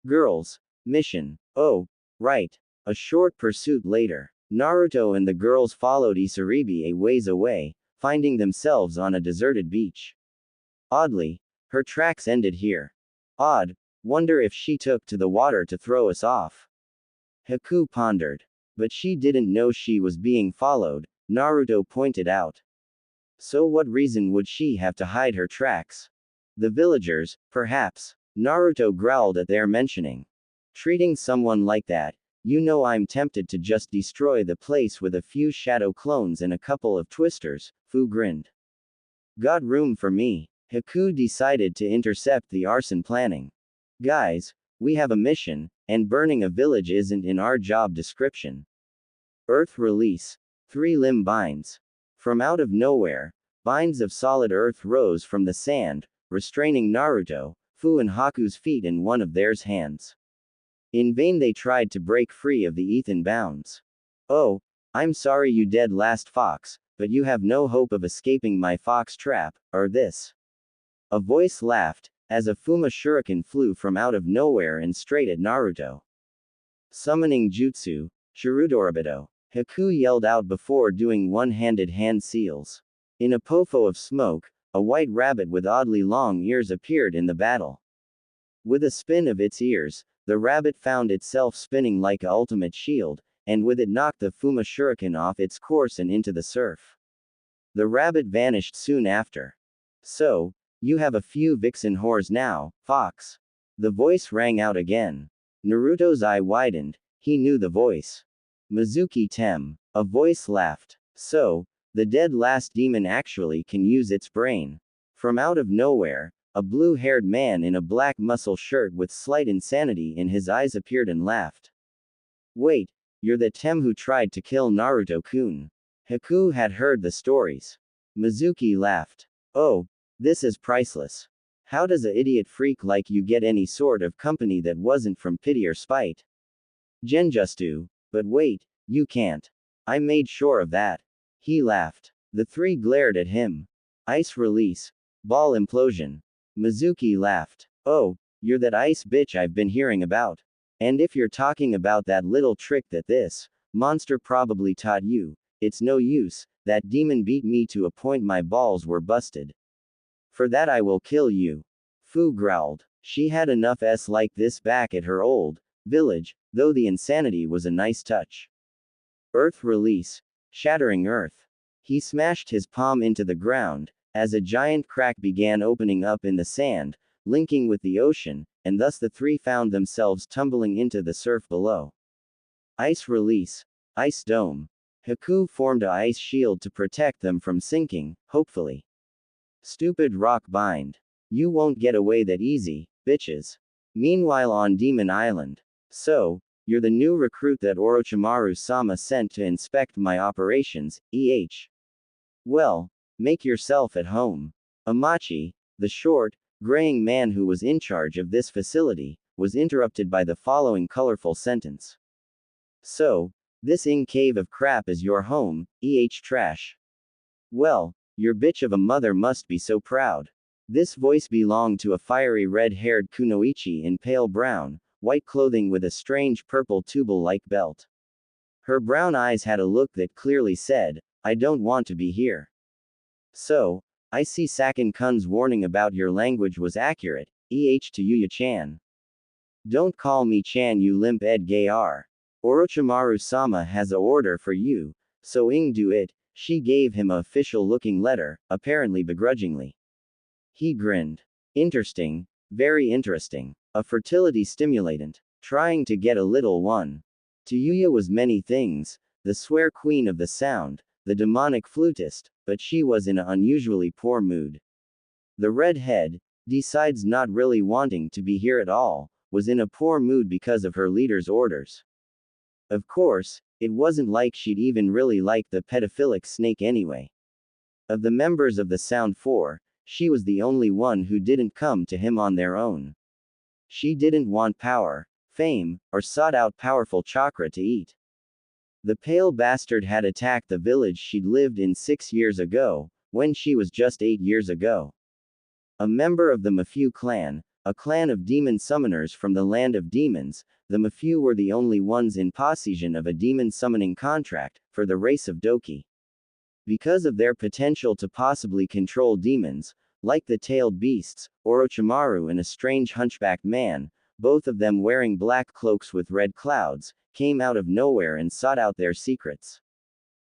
Speaker 1: Girls. Mission. Oh, right. A short pursuit later. Naruto and the girls followed Isaribi a ways away, finding themselves on a deserted beach. Oddly, her tracks ended here. Odd. Wonder if she took to the water to throw us off. Haku pondered. But she didn't know she was being followed, Naruto pointed out. So what reason would she have to hide her tracks? The villagers, perhaps. Naruto growled at their mentioning. Treating someone like that, you know I'm tempted to just destroy the place with a few shadow clones and a couple of twisters, Fu grinned. Got room for me. Haku decided to intercept the arson planning. Guys, we have a mission, and burning a village isn't in our job description. Earth release. 3-limb binds. From out of nowhere, binds of solid earth rose from the sand, restraining Naruto, Fu and Haku's feet in one of theirs hands. In vain they tried to break free of the Ethan bounds. Oh, I'm sorry you dead last fox, but you have no hope of escaping my fox trap, or this. A voice laughed, as a Fuma shuriken flew from out of nowhere and straight at Naruto. Summoning jutsu, Shirudorabito. Haku yelled out before doing one-handed hand seals. In a pofo of smoke, a white rabbit with oddly long ears appeared in the battle. With a spin of its ears, The rabbit found itself spinning like a ultimate shield, and with it knocked the Fuma shuriken off its course and into the surf. The rabbit vanished soon after. So, you have a few vixen whores now, Fox. The voice rang out again. Naruto's eye widened, he knew the voice. Mizuki Tem. A voice laughed. So, the dead last demon actually can use its brain. From out of nowhere, a blue-haired man in a black muscle shirt with slight insanity in his eyes appeared and laughed. Wait, you're the Tem who tried to kill Naruto-kun. Haku had heard the stories. Mizuki laughed. Oh, this is priceless. How does a idiot freak like you get any sort of company that wasn't from pity or spite? Genjustu. But wait, you can't. I made sure of that. He laughed. The three glared at him. Ice release. Ball implosion. Mizuki laughed. Oh, you're that ice bitch I've been hearing about. And if you're talking about that little trick that this monster probably taught you, it's no use, that demon beat me to a point my balls were busted. For that I will kill you. Fu growled. She had enough s like this back at her old village, though the insanity was a nice touch. Earth release. Shattering earth. He smashed his palm into the ground, as a giant crack began opening up in the sand, linking with the ocean, and thus the three found themselves tumbling into the surf below. Ice release. Ice dome. Haku formed a ice shield to protect them from sinking, hopefully. Stupid rock bind. You won't get away that easy, bitches. Meanwhile on Demon Island. So, you're the new recruit that Orochimaru-sama sent to inspect my operations, Well, make yourself at home. Amachi, the short, graying man who was in charge of this facility, was interrupted by the following colorful sentence. So, this cave of crap is your home, trash. Well, your bitch of a mother must be so proud. This voice belonged to a fiery red-haired kunoichi in pale brown, white clothing with a strange purple tubal-like belt. Her brown eyes had a look that clearly said, I don't want to be here. So, I see Sakin-kun's warning about your language was accurate, to Yuya-chan. Don't call me Chan you limp ed gay-r. Orochimaru-sama has a order for you, so do it. She gave him a official-looking letter, apparently begrudgingly. He grinned. Interesting, very interesting. A fertility stimulant. Trying to get a little one. To Yuya was many things, the swear queen of the sound, the demonic flutist, but she was in an unusually poor mood. The redhead, besides not really wanting to be here at all, was in a poor mood because of her leader's orders. Of course, it wasn't like she'd even really liked the pedophilic snake anyway. Of the members of the Sound Four, she was the only one who didn't come to him on their own. She didn't want power, fame, or sought out powerful chakra to eat. The pale bastard had attacked the village she'd lived in 6 years ago, when she was just 8 years ago. A member of the Mafu clan, a clan of demon summoners from the land of demons, the Mafu were the only ones in possession of a demon summoning contract, for the race of Doki. Because of their potential to possibly control demons, like the tailed beasts, Orochimaru and a strange hunchbacked man, both of them wearing black cloaks with red clouds, came out of nowhere and sought out their secrets.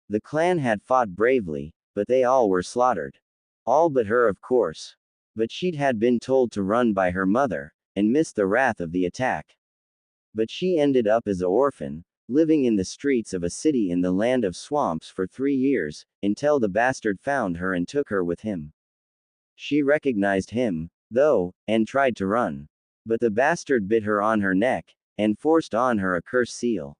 Speaker 1: The clan had fought bravely, but they all were slaughtered. All but her, of course. But she'd had been told to run by her mother, and missed the wrath of the attack. But she ended up as an orphan, living in the streets of a city in the land of swamps for 3 years, until the bastard found her and took her with him. She recognized him, though, and tried to run. But the bastard bit her on her neck, and forced on her a curse seal.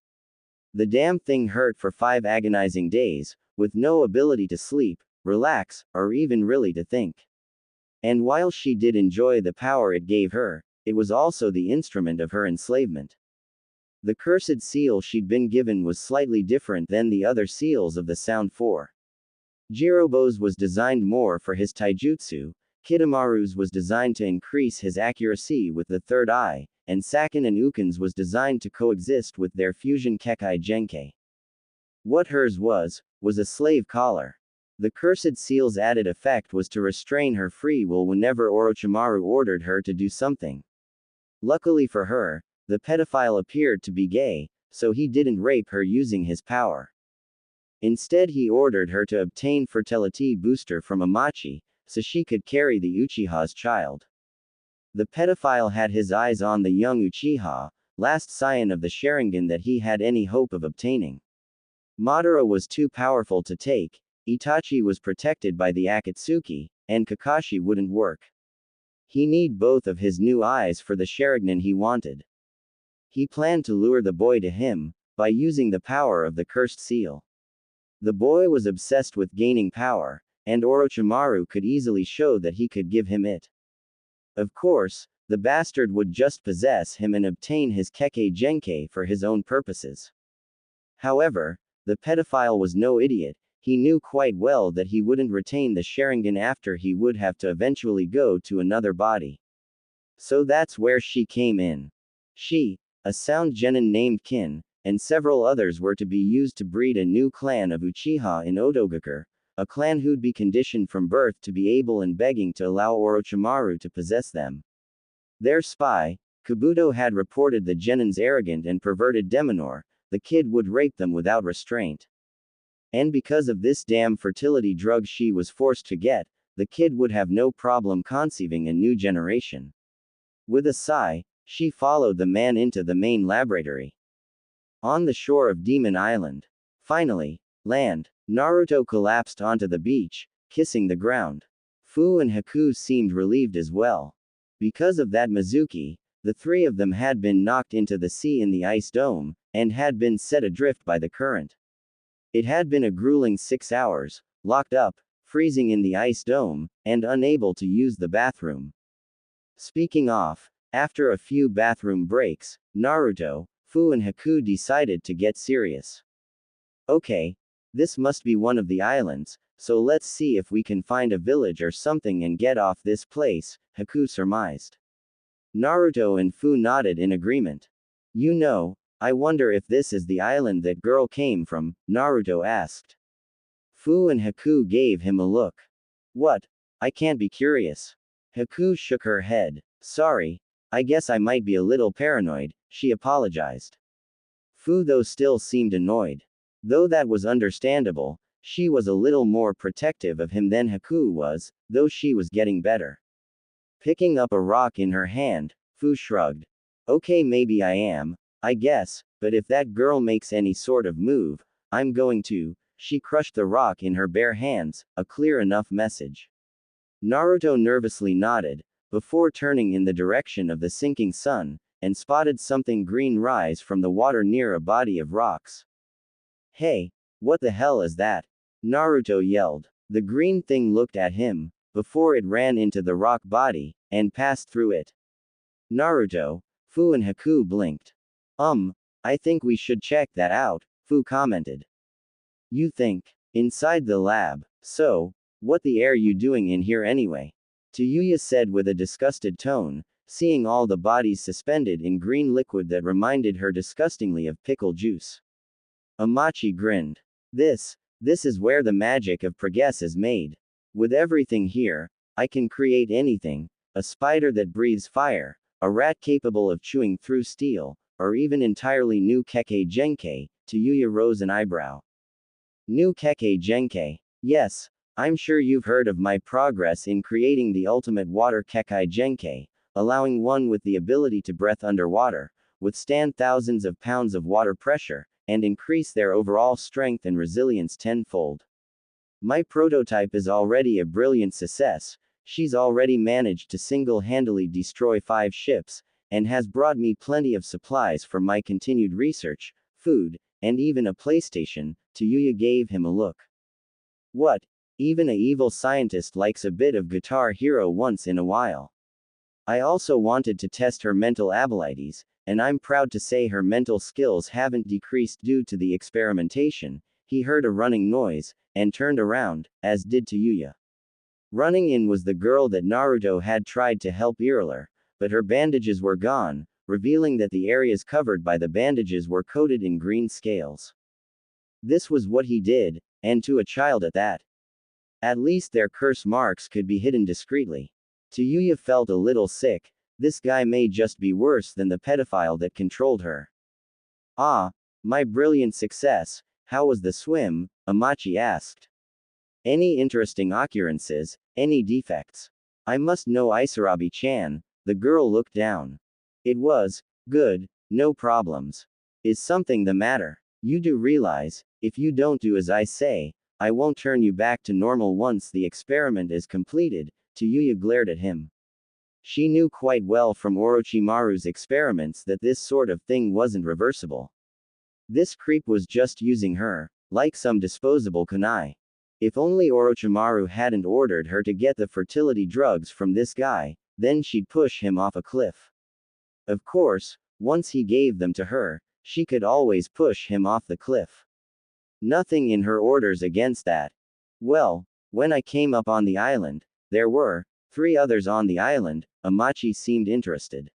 Speaker 1: The damn thing hurt for 5 agonizing days, with no ability to sleep, relax, or even really to think. And while she did enjoy the power it gave her, it was also the instrument of her enslavement. The cursed seal she'd been given was slightly different than the other seals of the Sound Four. Jirobo's was designed more for his taijutsu, Kidomaru's was designed to increase his accuracy with the third eye, and Sakin and Ukin's was designed to coexist with their fusion Kekkei Genkai. What hers was a slave collar. The cursed seal's added effect was to restrain her free will whenever Orochimaru ordered her to do something. Luckily for her, the pedophile appeared to be gay, so he didn't rape her using his power. Instead, he ordered her to obtain fertility booster from Amachi, so she could carry the Uchiha's child. The pedophile had his eyes on the young Uchiha, last scion of the Sharingan that he had any hope of obtaining. Madara was too powerful to take, Itachi was protected by the Akatsuki, and Kakashi wouldn't work. He need both of his new eyes for the Sharingan he wanted. He planned to lure the boy to him, by using the power of the cursed seal. The boy was obsessed with gaining power, and Orochimaru could easily show that he could give him it. Of course, the bastard would just possess him and obtain his Kekkei Genkai for his own purposes. However, the pedophile was no idiot, he knew quite well that he wouldn't retain the Sharingan after he would have to eventually go to another body. So that's where she came in. She, a sound genin named Kin, and several others were to be used to breed a new clan of Uchiha in Odogakure, a clan who'd be conditioned from birth to be able and begging to allow Orochimaru to possess them. Their spy, Kabuto had reported the genins arrogant and perverted Demonor, the kid would rape them without restraint. And because of this damn fertility drug she was forced to get, the kid would have no problem conceiving a new generation. With a sigh, she followed the man into the main laboratory. On the shore of Demon Island. Finally, land. Naruto collapsed onto the beach, kissing the ground. Fu and Haku seemed relieved as well. Because of that Mizuki, the three of them had been knocked into the sea in the ice dome, and had been set adrift by the current. It had been a grueling 6 hours, locked up, freezing in the ice dome, and unable to use the bathroom. Speaking off, after a few bathroom breaks, Naruto, Fu and Haku decided to get serious. Okay, this must be one of the islands, so let's see if we can find a village or something and get off this place, Haku surmised. Naruto and Fu nodded in agreement. You know, I wonder if this is the island that girl came from, Naruto asked. Fu and Haku gave him a look. What? I can't be curious. Haku shook her head. Sorry, I guess I might be a little paranoid, she apologized. Fu though still seemed annoyed. Though that was understandable, she was a little more protective of him than Haku was, though she was getting better. Picking up a rock in her hand, Fu shrugged. Okay, maybe I am, I guess, but if that girl makes any sort of move, I'm going to. She crushed the rock in her bare hands, a clear enough message. Naruto nervously nodded, before turning in the direction of the sinking sun, and spotted something green rise from the water near a body of rocks. Hey, what the hell is that? Naruto yelled. The green thing looked at him, before it ran into the rock body, and passed through it. Naruto, Fu and Haku blinked. I think we should check that out, Fu commented. You think? Inside the lab. So, what the air you doing in here anyway? Tayuya said with a disgusted tone, seeing all the bodies suspended in green liquid that reminded her disgustingly of pickle juice. Amachi grinned. This is where the magic of progress is made. With everything here, I can create anything, a spider that breathes fire, a rat capable of chewing through steel, or even entirely new Kekkei Genkai, Tayuya rose an eyebrow. New Kekkei Genkai. Yes, I'm sure you've heard of my progress in creating the ultimate water Kekkei Genkai, allowing one with the ability to breathe underwater, withstand thousands of pounds of water pressure, and increase their overall strength and resilience tenfold. My prototype is already a brilliant success, she's already managed to single-handedly destroy 5 ships, and has brought me plenty of supplies for my continued research, food, and even a PlayStation. Tayuya gave him a look. What? Even a evil scientist likes a bit of Guitar Hero once in a while. I also wanted to test her mental abilities, and I'm proud to say her mental skills haven't decreased due to the experimentation. He heard a running noise, and turned around, as did Tayuya. Running in was the girl that Naruto had tried to help earlier, but her bandages were gone, revealing that the areas covered by the bandages were coated in green scales. This was what he did, and to a child at that. At least their curse marks could be hidden discreetly. Tayuya felt a little sick, This guy may just be worse than the pedophile that controlled her. Ah, my brilliant success, how was the swim? Amachi asked. Any interesting occurrences, any defects? I must know Isarabi-chan. The girl looked down. It was good, no problems. Is something the matter? You do realize, if you don't do as I say, I won't turn you back to normal once the experiment is completed. Tayuya glared at him. She knew quite well from Orochimaru's experiments that this sort of thing wasn't reversible. This creep was just using her, like some disposable kunai. If only Orochimaru hadn't ordered her to get the fertility drugs from this guy, then she'd push him off a cliff. Of course, once he gave them to her, she could always push him off the cliff. Nothing in her orders against that. Well, when I came up on the island, there were 3 others on the island. Amachi seemed interested.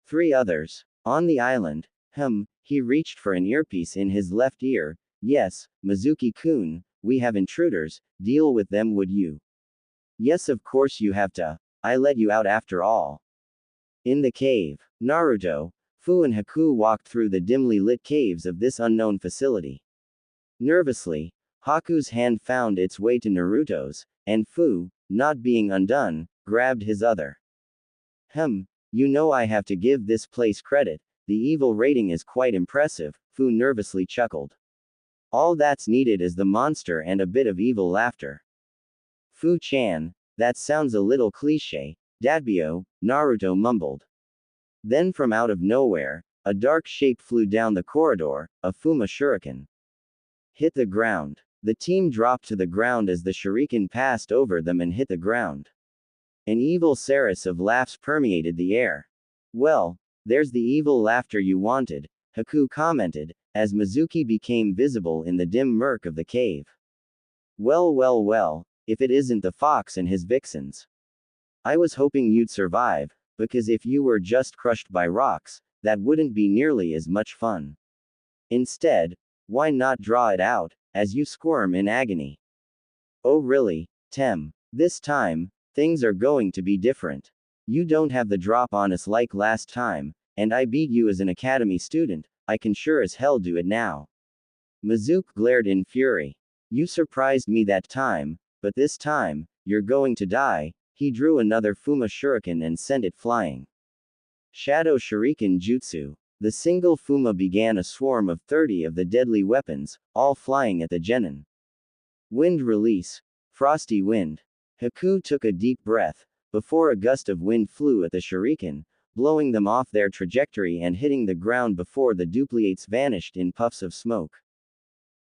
Speaker 1: 3 others? On the island? He reached for an earpiece in his left ear. Yes, Mizuki-kun, we have intruders, deal with them would you? Yes, of course you have to. I let you out after all. In the cave, Naruto, Fu and Haku walked through the dimly lit caves of this unknown facility. Nervously, Haku's hand found its way to Naruto's, and Fu, not being undone, grabbed his other. You know I have to give this place credit, the evil rating is quite impressive, Fu nervously chuckled. All that's needed is the monster and a bit of evil laughter. Fu-chan, that sounds a little cliché, Datbyo, Naruto mumbled. Then from out of nowhere, a dark shape flew down the corridor, a Fuma shuriken. Hit the ground. The team dropped to the ground as the shuriken passed over them and hit the ground. An evil chorus of laughs permeated the air. Well, there's the evil laughter you wanted, Haku commented, as Mizuki became visible in the dim murk of the cave. Well, if it isn't the fox and his vixens. I was hoping you'd survive, because if you were just crushed by rocks, that wouldn't be nearly as much fun. Instead, why not draw it out, as you squirm in agony? Oh really, Tem? This time, things are going to be different. You don't have the drop on us like last time, and I beat you as an academy student, I can sure as hell do it now. Mizuki glared in fury. You surprised me that time, but this time, you're going to die. He drew another Fuma shuriken and sent it flying. Shadow Shuriken Jutsu. The single Fuma began a swarm of 30 of the deadly weapons, all flying at the genin. Wind release. Frosty wind. Haku took a deep breath, before a gust of wind flew at the shuriken, blowing them off their trajectory and hitting the ground before the duplicates vanished in puffs of smoke.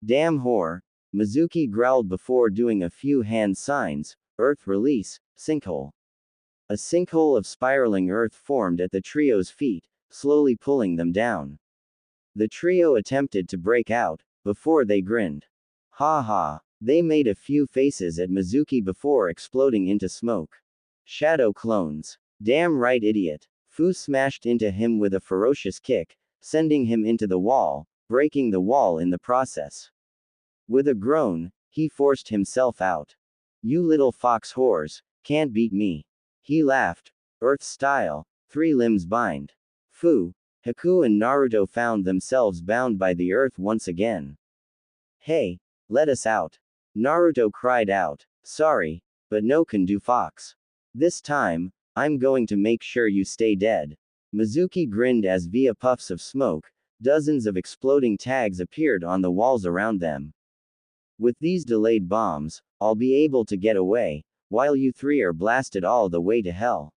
Speaker 1: Damn whore, Mizuki growled before doing a few hand signs. Earth release, sinkhole. A sinkhole of spiraling earth formed at the trio's feet, slowly pulling them down. The trio attempted to break out, before they grinned. Ha ha, they made a few faces at Mizuki before exploding into smoke. Shadow clones. Damn right idiot. Fu smashed into him with a ferocious kick, sending him into the wall, breaking the wall in the process. With a groan, he forced himself out. You little fox whores, can't beat me. He laughed. Earth style, 3 limbs bind. Fu, Haku and Naruto found themselves bound by the earth once again. Hey, let us out. Naruto cried out. Sorry, but no can do fox. This time, I'm going to make sure you stay dead. Mizuki grinned as via puffs of smoke, dozens of exploding tags appeared on the walls around them. With these delayed bombs, I'll be able to get away, while you 3 are blasted all the way to hell.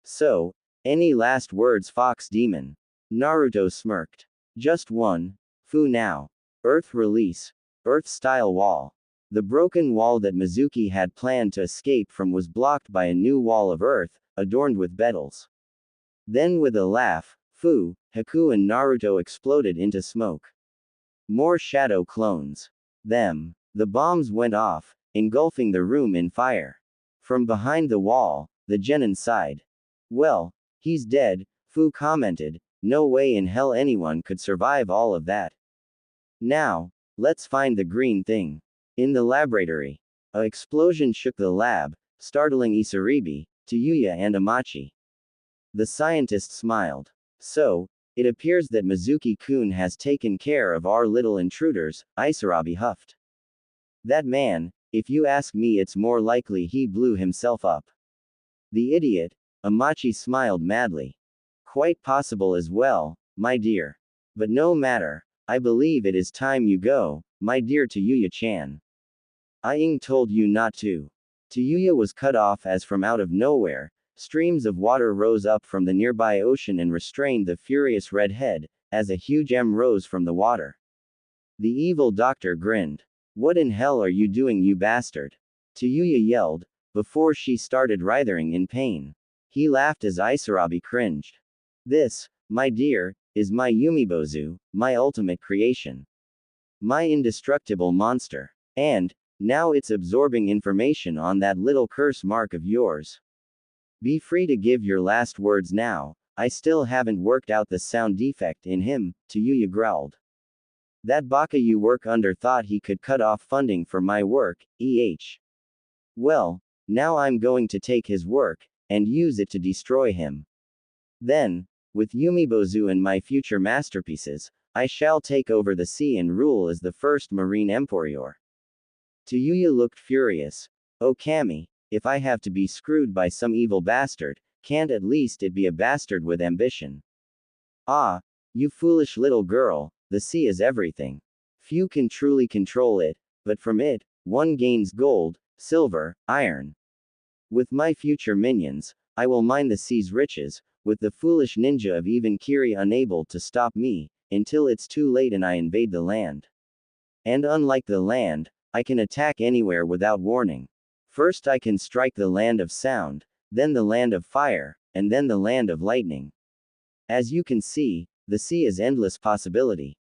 Speaker 1: So, any last words, Fox Demon? Naruto smirked. Just one. Fu now. Earth release. Earth-style wall. The broken wall that Mizuki had planned to escape from was blocked by a new wall of earth, adorned with petals. Then with a laugh, Fu, Haku and Naruto exploded into smoke. More shadow clones. Them. The bombs went off, engulfing the room in fire. From behind the wall, the genin sighed. Well, he's dead, Fu commented, no way in hell anyone could survive all of that. Now, let's find the green thing. In the laboratory. A explosion shook the lab, startling Isaribi, Tayuya and Amachi. The scientist smiled. So, it appears that Mizuki-kun has taken care of our little intruders, Isarabi huffed. That man, if you ask me, it's more likely he blew himself up. The idiot, Amachi smiled madly. Quite possible as well, my dear. But no matter, I believe it is time you go, my dear Tayuya-chan. I told you not to. Tayuya was cut off as from out of nowhere. Streams of water rose up from the nearby ocean and restrained the furious redhead, as a huge M rose from the water. The evil doctor grinned. What in hell are you doing, you bastard? Tayuya yelled, before she started writhing in pain. He laughed as Isarabi cringed. This, my dear, is my Yumibozu, my ultimate creation. My indestructible monster. And, now it's absorbing information on that little curse mark of yours. Be free to give your last words now, I still haven't worked out the sound defect in him, Tayuya growled. That baka you work under thought he could cut off funding for my work, Well, now I'm going to take his work, and use it to destroy him. Then, with Yumibozu and my future masterpieces, I shall take over the sea and rule as the first marine emperor. Tayuya looked furious. Oh Kami, if I have to be screwed by some evil bastard, can't at least it be a bastard with ambition? Ah, you foolish little girl, the sea is everything. Few can truly control it, but from it, one gains gold, silver, iron. With my future minions, I will mine the sea's riches, with the foolish ninja of even Kiri unable to stop me, until it's too late and I invade the land. And unlike the land, I can attack anywhere without warning. First I can strike the land of sound, then the land of fire, and then the land of lightning. As you can see, the sea is endless possibility.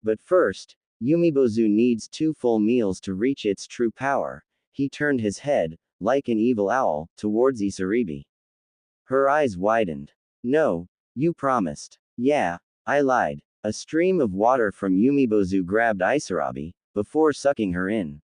Speaker 1: But first, Yumibozu needs 2 full meals to reach its true power. He turned his head, like an evil owl, towards Isaribi. Her eyes widened. No, you promised. Yeah, I lied. A stream of water from Yumibozu grabbed Isarabi, before sucking her in.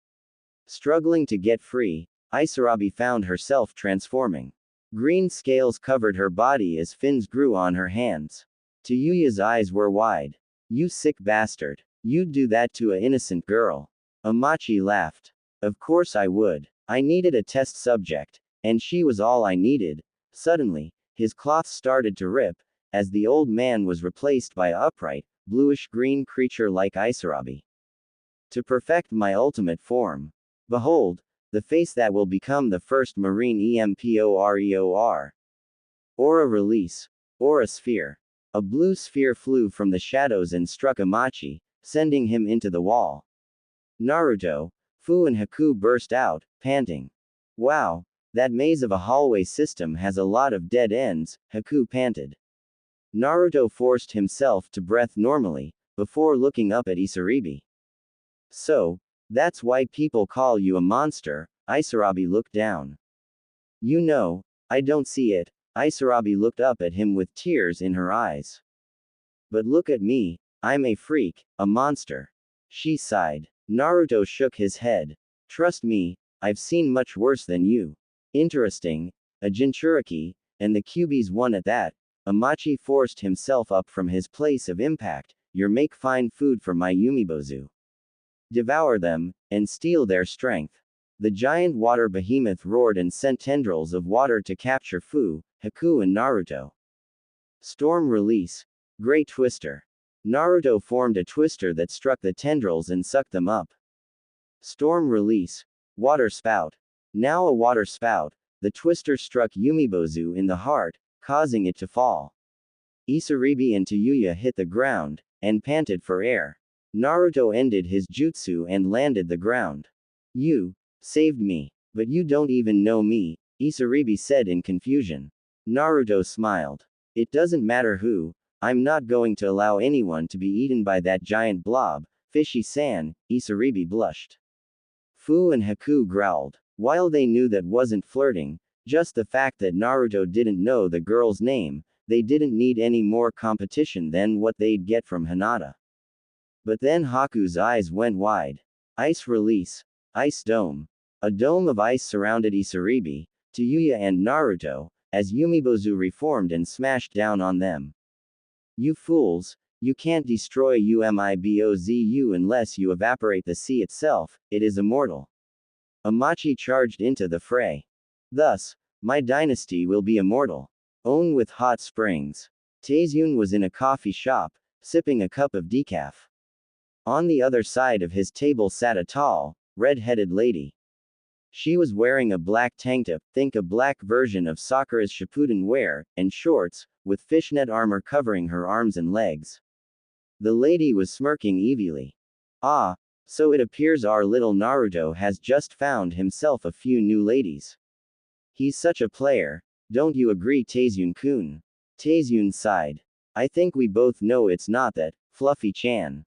Speaker 1: Struggling to get free, Isarabi found herself transforming. Green scales covered her body as fins grew on her hands. Tayuya's eyes were wide. You sick bastard. You'd do that to a innocent girl. Amachi laughed. Of course I would. I needed a test subject, and she was all I needed. Suddenly, his cloth started to rip, as the old man was replaced by an upright, bluish-green creature like Isarabi. To perfect my ultimate form. Behold, the face that will become the first marine emperor. Aura release. Aura sphere. A blue sphere flew from the shadows and struck Amachi, sending him into the wall. Naruto, Fu and Haku burst out, panting. Wow, that maze of a hallway system has a lot of dead ends, Haku panted. Naruto forced himself to breathe normally, before looking up at Isaribi. So, that's why people call you a monster, Isarabi looked down. You know, I don't see it. Isarabi looked up at him with tears in her eyes. But look at me, I'm a freak, a monster. She sighed. Naruto shook his head. Trust me, I've seen much worse than you. Interesting, a Jinchuriki, and the Kyuubi's one at that. Amachi forced himself up from his place of impact. You make fine food for my Yumibozu. Devour them, and steal their strength. The giant water behemoth roared and sent tendrils of water to capture Fu, Haku and Naruto. Storm release. Great twister. Naruto formed a twister that struck the tendrils and sucked them up. Storm release. Water spout. Now a water spout, the twister struck Yumibozu in the heart, causing it to fall. Isaribi and Tayuya hit the ground, and panted for air. Naruto ended his jutsu and landed the ground. You saved me. But you don't even know me, Isaribi said in confusion. Naruto smiled. It doesn't matter who, I'm not going to allow anyone to be eaten by that giant blob, Fishy-san, Isaribi blushed. Fu and Haku growled. While they knew that wasn't flirting, just the fact that Naruto didn't know the girl's name, they didn't need any more competition than what they'd get from Hinata. But then Haku's eyes went wide. Ice release. Ice dome. A dome of ice surrounded Isaribi, Tayuya and Naruto, as Yumibozu reformed and smashed down on them. You fools, you can't destroy Umibozu unless you evaporate the sea itself, it is immortal. Amachi charged into the fray. Thus, my dynasty will be immortal. Own with hot springs. Taizun was in a coffee shop, sipping a cup of decaf. On the other side of his table sat a tall, red-headed lady. She was wearing a black tank top, think a black version of Sakura's Shippuden wear, and shorts, with fishnet armor covering her arms and legs. The lady was smirking evilly. Ah, so it appears our little Naruto has just found himself a few new ladies. He's such a player, don't you agree, Taizun-kun? Taizun sighed. I think we both know it's not that, Fluffy-chan.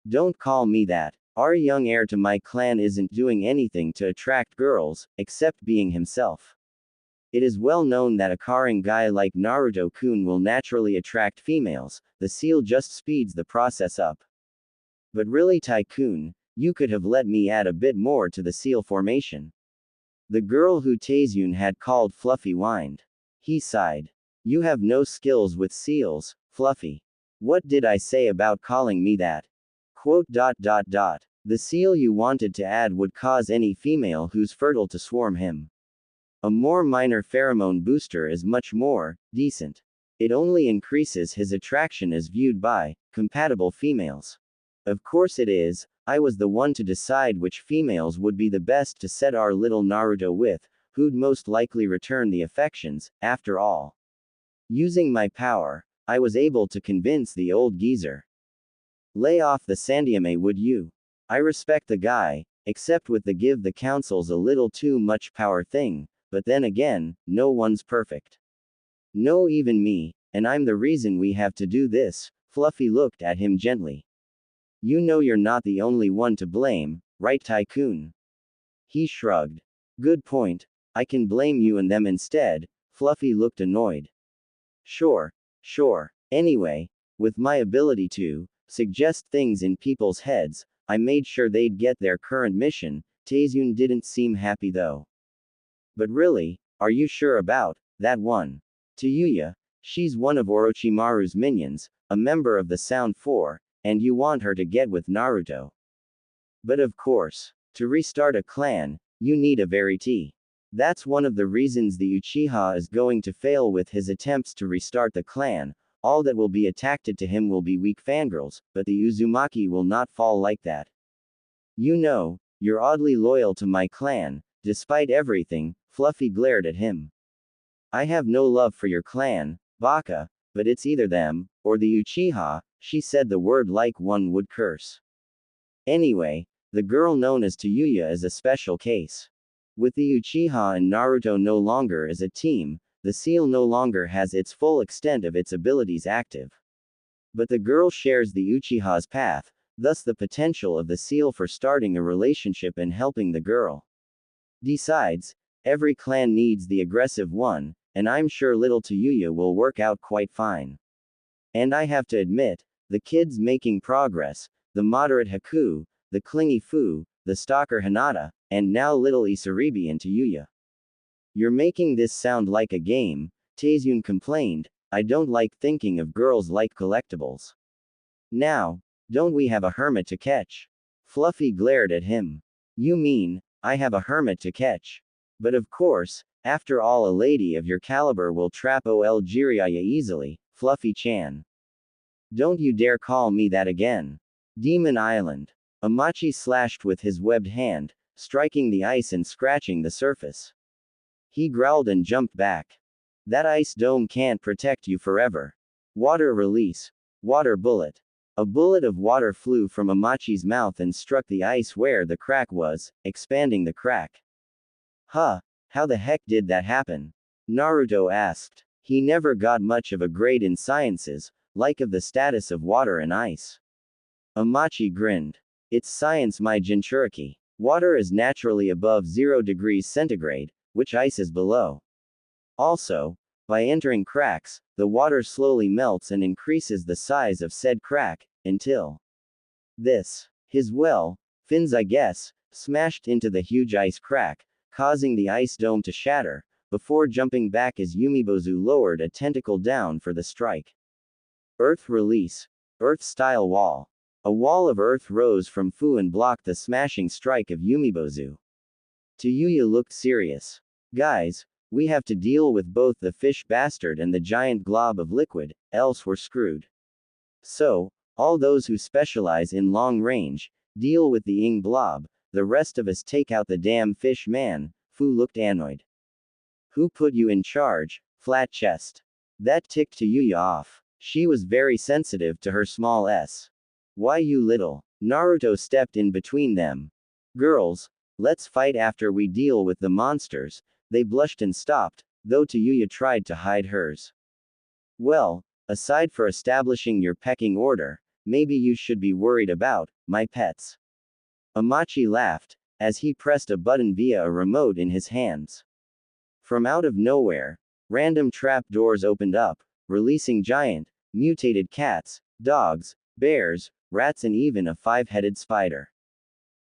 Speaker 1: Don't call me that. Our young heir to my clan isn't doing anything to attract girls, except being himself. It is well known that a caring guy like Naruto-kun will naturally attract females, the seal just speeds the process up. But really, Tycoon, you could have let me add a bit more to the seal formation. The girl who Taizun had called Fluffy whined. He sighed. You have no skills with seals, Fluffy. What did I say about calling me that? Quote. The seal you wanted to add would cause any female who's fertile to swarm him. A more minor pheromone booster is much more decent. It only increases his attraction as viewed by compatible females. Of course it is, I was the one to decide which females would be the best to set our little Naruto with, who'd most likely return the affections, after all. Using my power, I was able to convince the old geezer. Lay off the sandiame, would you? I respect the guy, except with the give the councils a little too much power thing, but then again, no one's perfect. No, even me, and I'm the reason we have to do this. Fluffy looked at him gently. You know you're not the only one to blame, right, Tycoon? He shrugged. Good point. I can blame you and them instead. Fluffy looked annoyed. Sure. Anyway, with my ability to suggest things in people's heads, I made sure they'd get their current mission. Taizun didn't seem happy though. But really, are you sure about that one? To Yuya, she's one of Orochimaru's minions, a member of the Sound Four, and you want her to get with Naruto. But of course, to restart a clan, you need a Verity. That's one of the reasons the Uchiha is going to fail with his attempts to restart the clan. All that will be attracted to him will be weak fangirls, but the Uzumaki will not fall like that. You know, you're oddly loyal to my clan, despite everything. Fluffy glared at him. I have no love for your clan, Baka, but it's either them, or the Uchiha. She said the word like one would curse. Anyway, the girl known as Tayuya is a special case. With the Uchiha and Naruto no longer as a team, the seal no longer has its full extent of its abilities active. But the girl shares the Uchiha's path, thus the potential of the seal for starting a relationship and helping the girl. Besides, every clan needs the aggressive one, and I'm sure little Tayuya will work out quite fine. And I have to admit, the kid's making progress, the moderate Haku, the clingy Fu, the stalker Hinata, and now little Isaribi and Tayuya. You're making this sound like a game, Taizun complained. I don't like thinking of girls like collectibles. Now, don't we have a hermit to catch? Fluffy glared at him. You mean, I have a hermit to catch? But of course, after all, a lady of your caliber will trap Ol Jiraiya easily, Fluffy-chan. Don't you dare call me that again. Demon Island. Amachi slashed with his webbed hand, striking the ice and scratching the surface. He growled and jumped back. That ice dome can't protect you forever. Water release. Water bullet. A bullet of water flew from Amachi's mouth and struck the ice where the crack was, expanding the crack. Huh, how the heck did that happen? Naruto asked. He never got much of a grade in sciences, like of the status of water and ice. Amachi grinned. It's science, my Jinchuriki. Water is naturally above 0 degrees centigrade, which ice is below. Also, by entering cracks, the water slowly melts and increases the size of said crack, until his fins I guess, smashed into the huge ice crack, causing the ice dome to shatter, before jumping back as Yumibozu lowered a tentacle down for the strike. Earth release. Earth-style wall. A wall of earth rose from Fu and blocked the smashing strike of Yumibozu. Tayuya looked serious. Guys, we have to deal with both the fish bastard and the giant glob of liquid, else we're screwed. So, all those who specialize in long range, deal with the ing blob, the rest of us take out the damn fish man. Fu looked annoyed. Who put you in charge? Flat chest. That ticked Tayuya off. She was very sensitive to her small s. Why you little? Naruto stepped in between them. Girls, let's fight after we deal with the monsters. They blushed and stopped, though Tayuya tried to hide hers. Well, aside for establishing your pecking order, maybe you should be worried about my pets. Amachi laughed, as he pressed a button via a remote in his hands. From out of nowhere, random trap doors opened up, releasing giant, mutated cats, dogs, bears, rats and even a five-headed spider.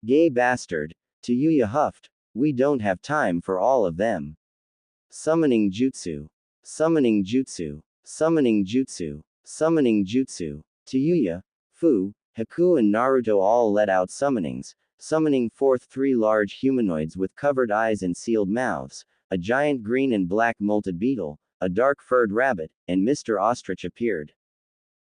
Speaker 1: Gay bastard, Tayuya huffed, we don't have time for all of them. Summoning jutsu. Summoning jutsu. Summoning jutsu. Summoning jutsu. Tayuya, Fu, Haku and Naruto all let out summonings, summoning forth 3 large humanoids with covered eyes and sealed mouths, a giant green and black molted beetle, a dark furred rabbit, and Mr. Ostrich appeared.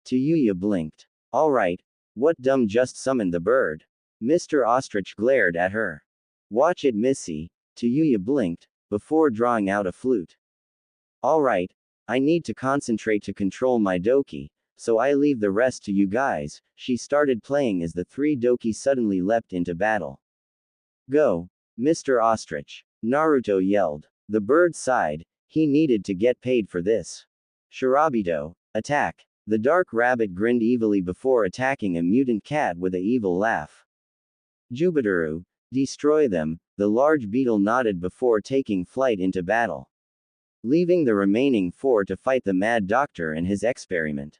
Speaker 1: Tayuya blinked. Alright, what dumb just summoned the bird? Mr. Ostrich glared at her. Watch it, Missy. Tayuya blinked, before drawing out a flute. Alright, I need to concentrate to control my doki, so I leave the rest to you guys. She started playing as the 3 doki suddenly leapt into battle. Go, Mr. Ostrich. Naruto yelled. The bird sighed, he needed to get paid for this. Shirobito, attack. The dark rabbit grinned evilly before attacking a mutant cat with a evil laugh. Jubiteru, destroy them, the large beetle nodded before taking flight into battle. Leaving the remaining 4 to fight the mad doctor and his experiment.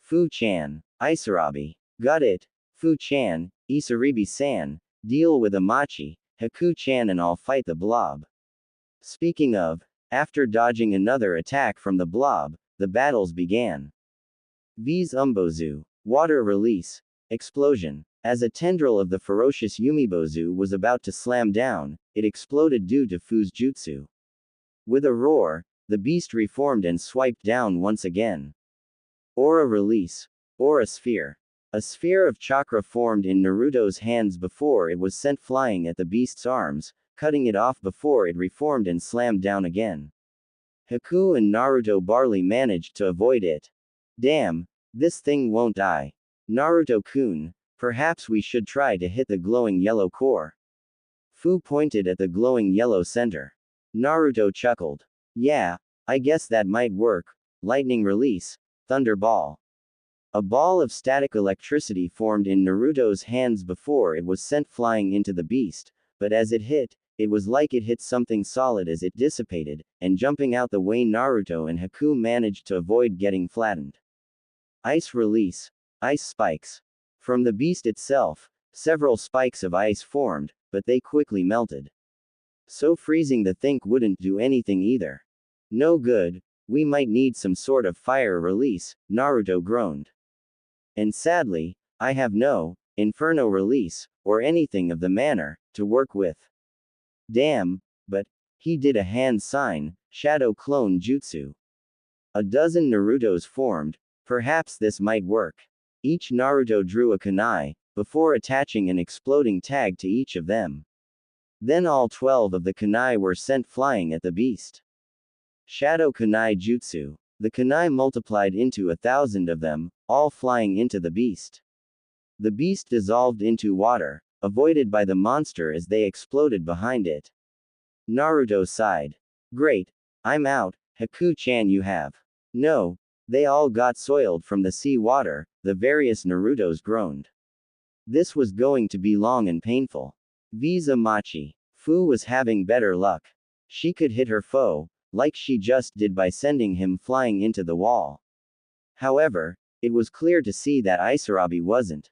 Speaker 1: Fu-chan, Isarabi. Got it. Fu-chan, Isaribi-san, deal with Amachi, Haku-chan and I'll fight the blob. Speaking of, after dodging another attack from the blob, the battles began. V's Umbozu. Water release. Explosion. As a tendril of the ferocious Yumibozu was about to slam down, it exploded due to Fu's jutsu. With a roar, the beast reformed and swiped down once again. Aura release. Aura sphere. A sphere of chakra formed in Naruto's hands before it was sent flying at the beast's arms, cutting it off before it reformed and slammed down again. Haku and Naruto barely managed to avoid it. Damn, this thing won't die. Naruto-kun, perhaps we should try to hit the glowing yellow core. Fu pointed at the glowing yellow center. Naruto chuckled. Yeah, I guess that might work. Lightning release. Thunder ball. A ball of static electricity formed in Naruto's hands before it was sent flying into the beast, but as it hit, it was like it hit something solid as it dissipated, and jumping out the way Naruto and Haku managed to avoid getting flattened. Ice release. Ice spikes. From the beast itself, several spikes of ice formed, but they quickly melted. So freezing the thing wouldn't do anything either. No good, we might need some sort of fire release, Naruto groaned. And sadly, I have no inferno release, or anything of the manner, to work with. Damn, but he did a hand sign, shadow clone jutsu. A dozen Narutos formed, perhaps this might work. Each Naruto drew a kunai, before attaching an exploding tag to each of them. Then all 12 of the kunai were sent flying at the beast. Shadow kunai jutsu. The kunai multiplied into 1,000 of them, all flying into the beast. The beast dissolved into water, avoided by the monster as they exploded behind it. Naruto sighed. Great, I'm out, Haku-chan you have. No, they all got soiled from the sea water, the various Narutos groaned. This was going to be long and painful. Visa Machi. Fu was having better luck. She could hit her foe, like she just did by sending him flying into the wall. However, it was clear to see that Isarabi wasn't.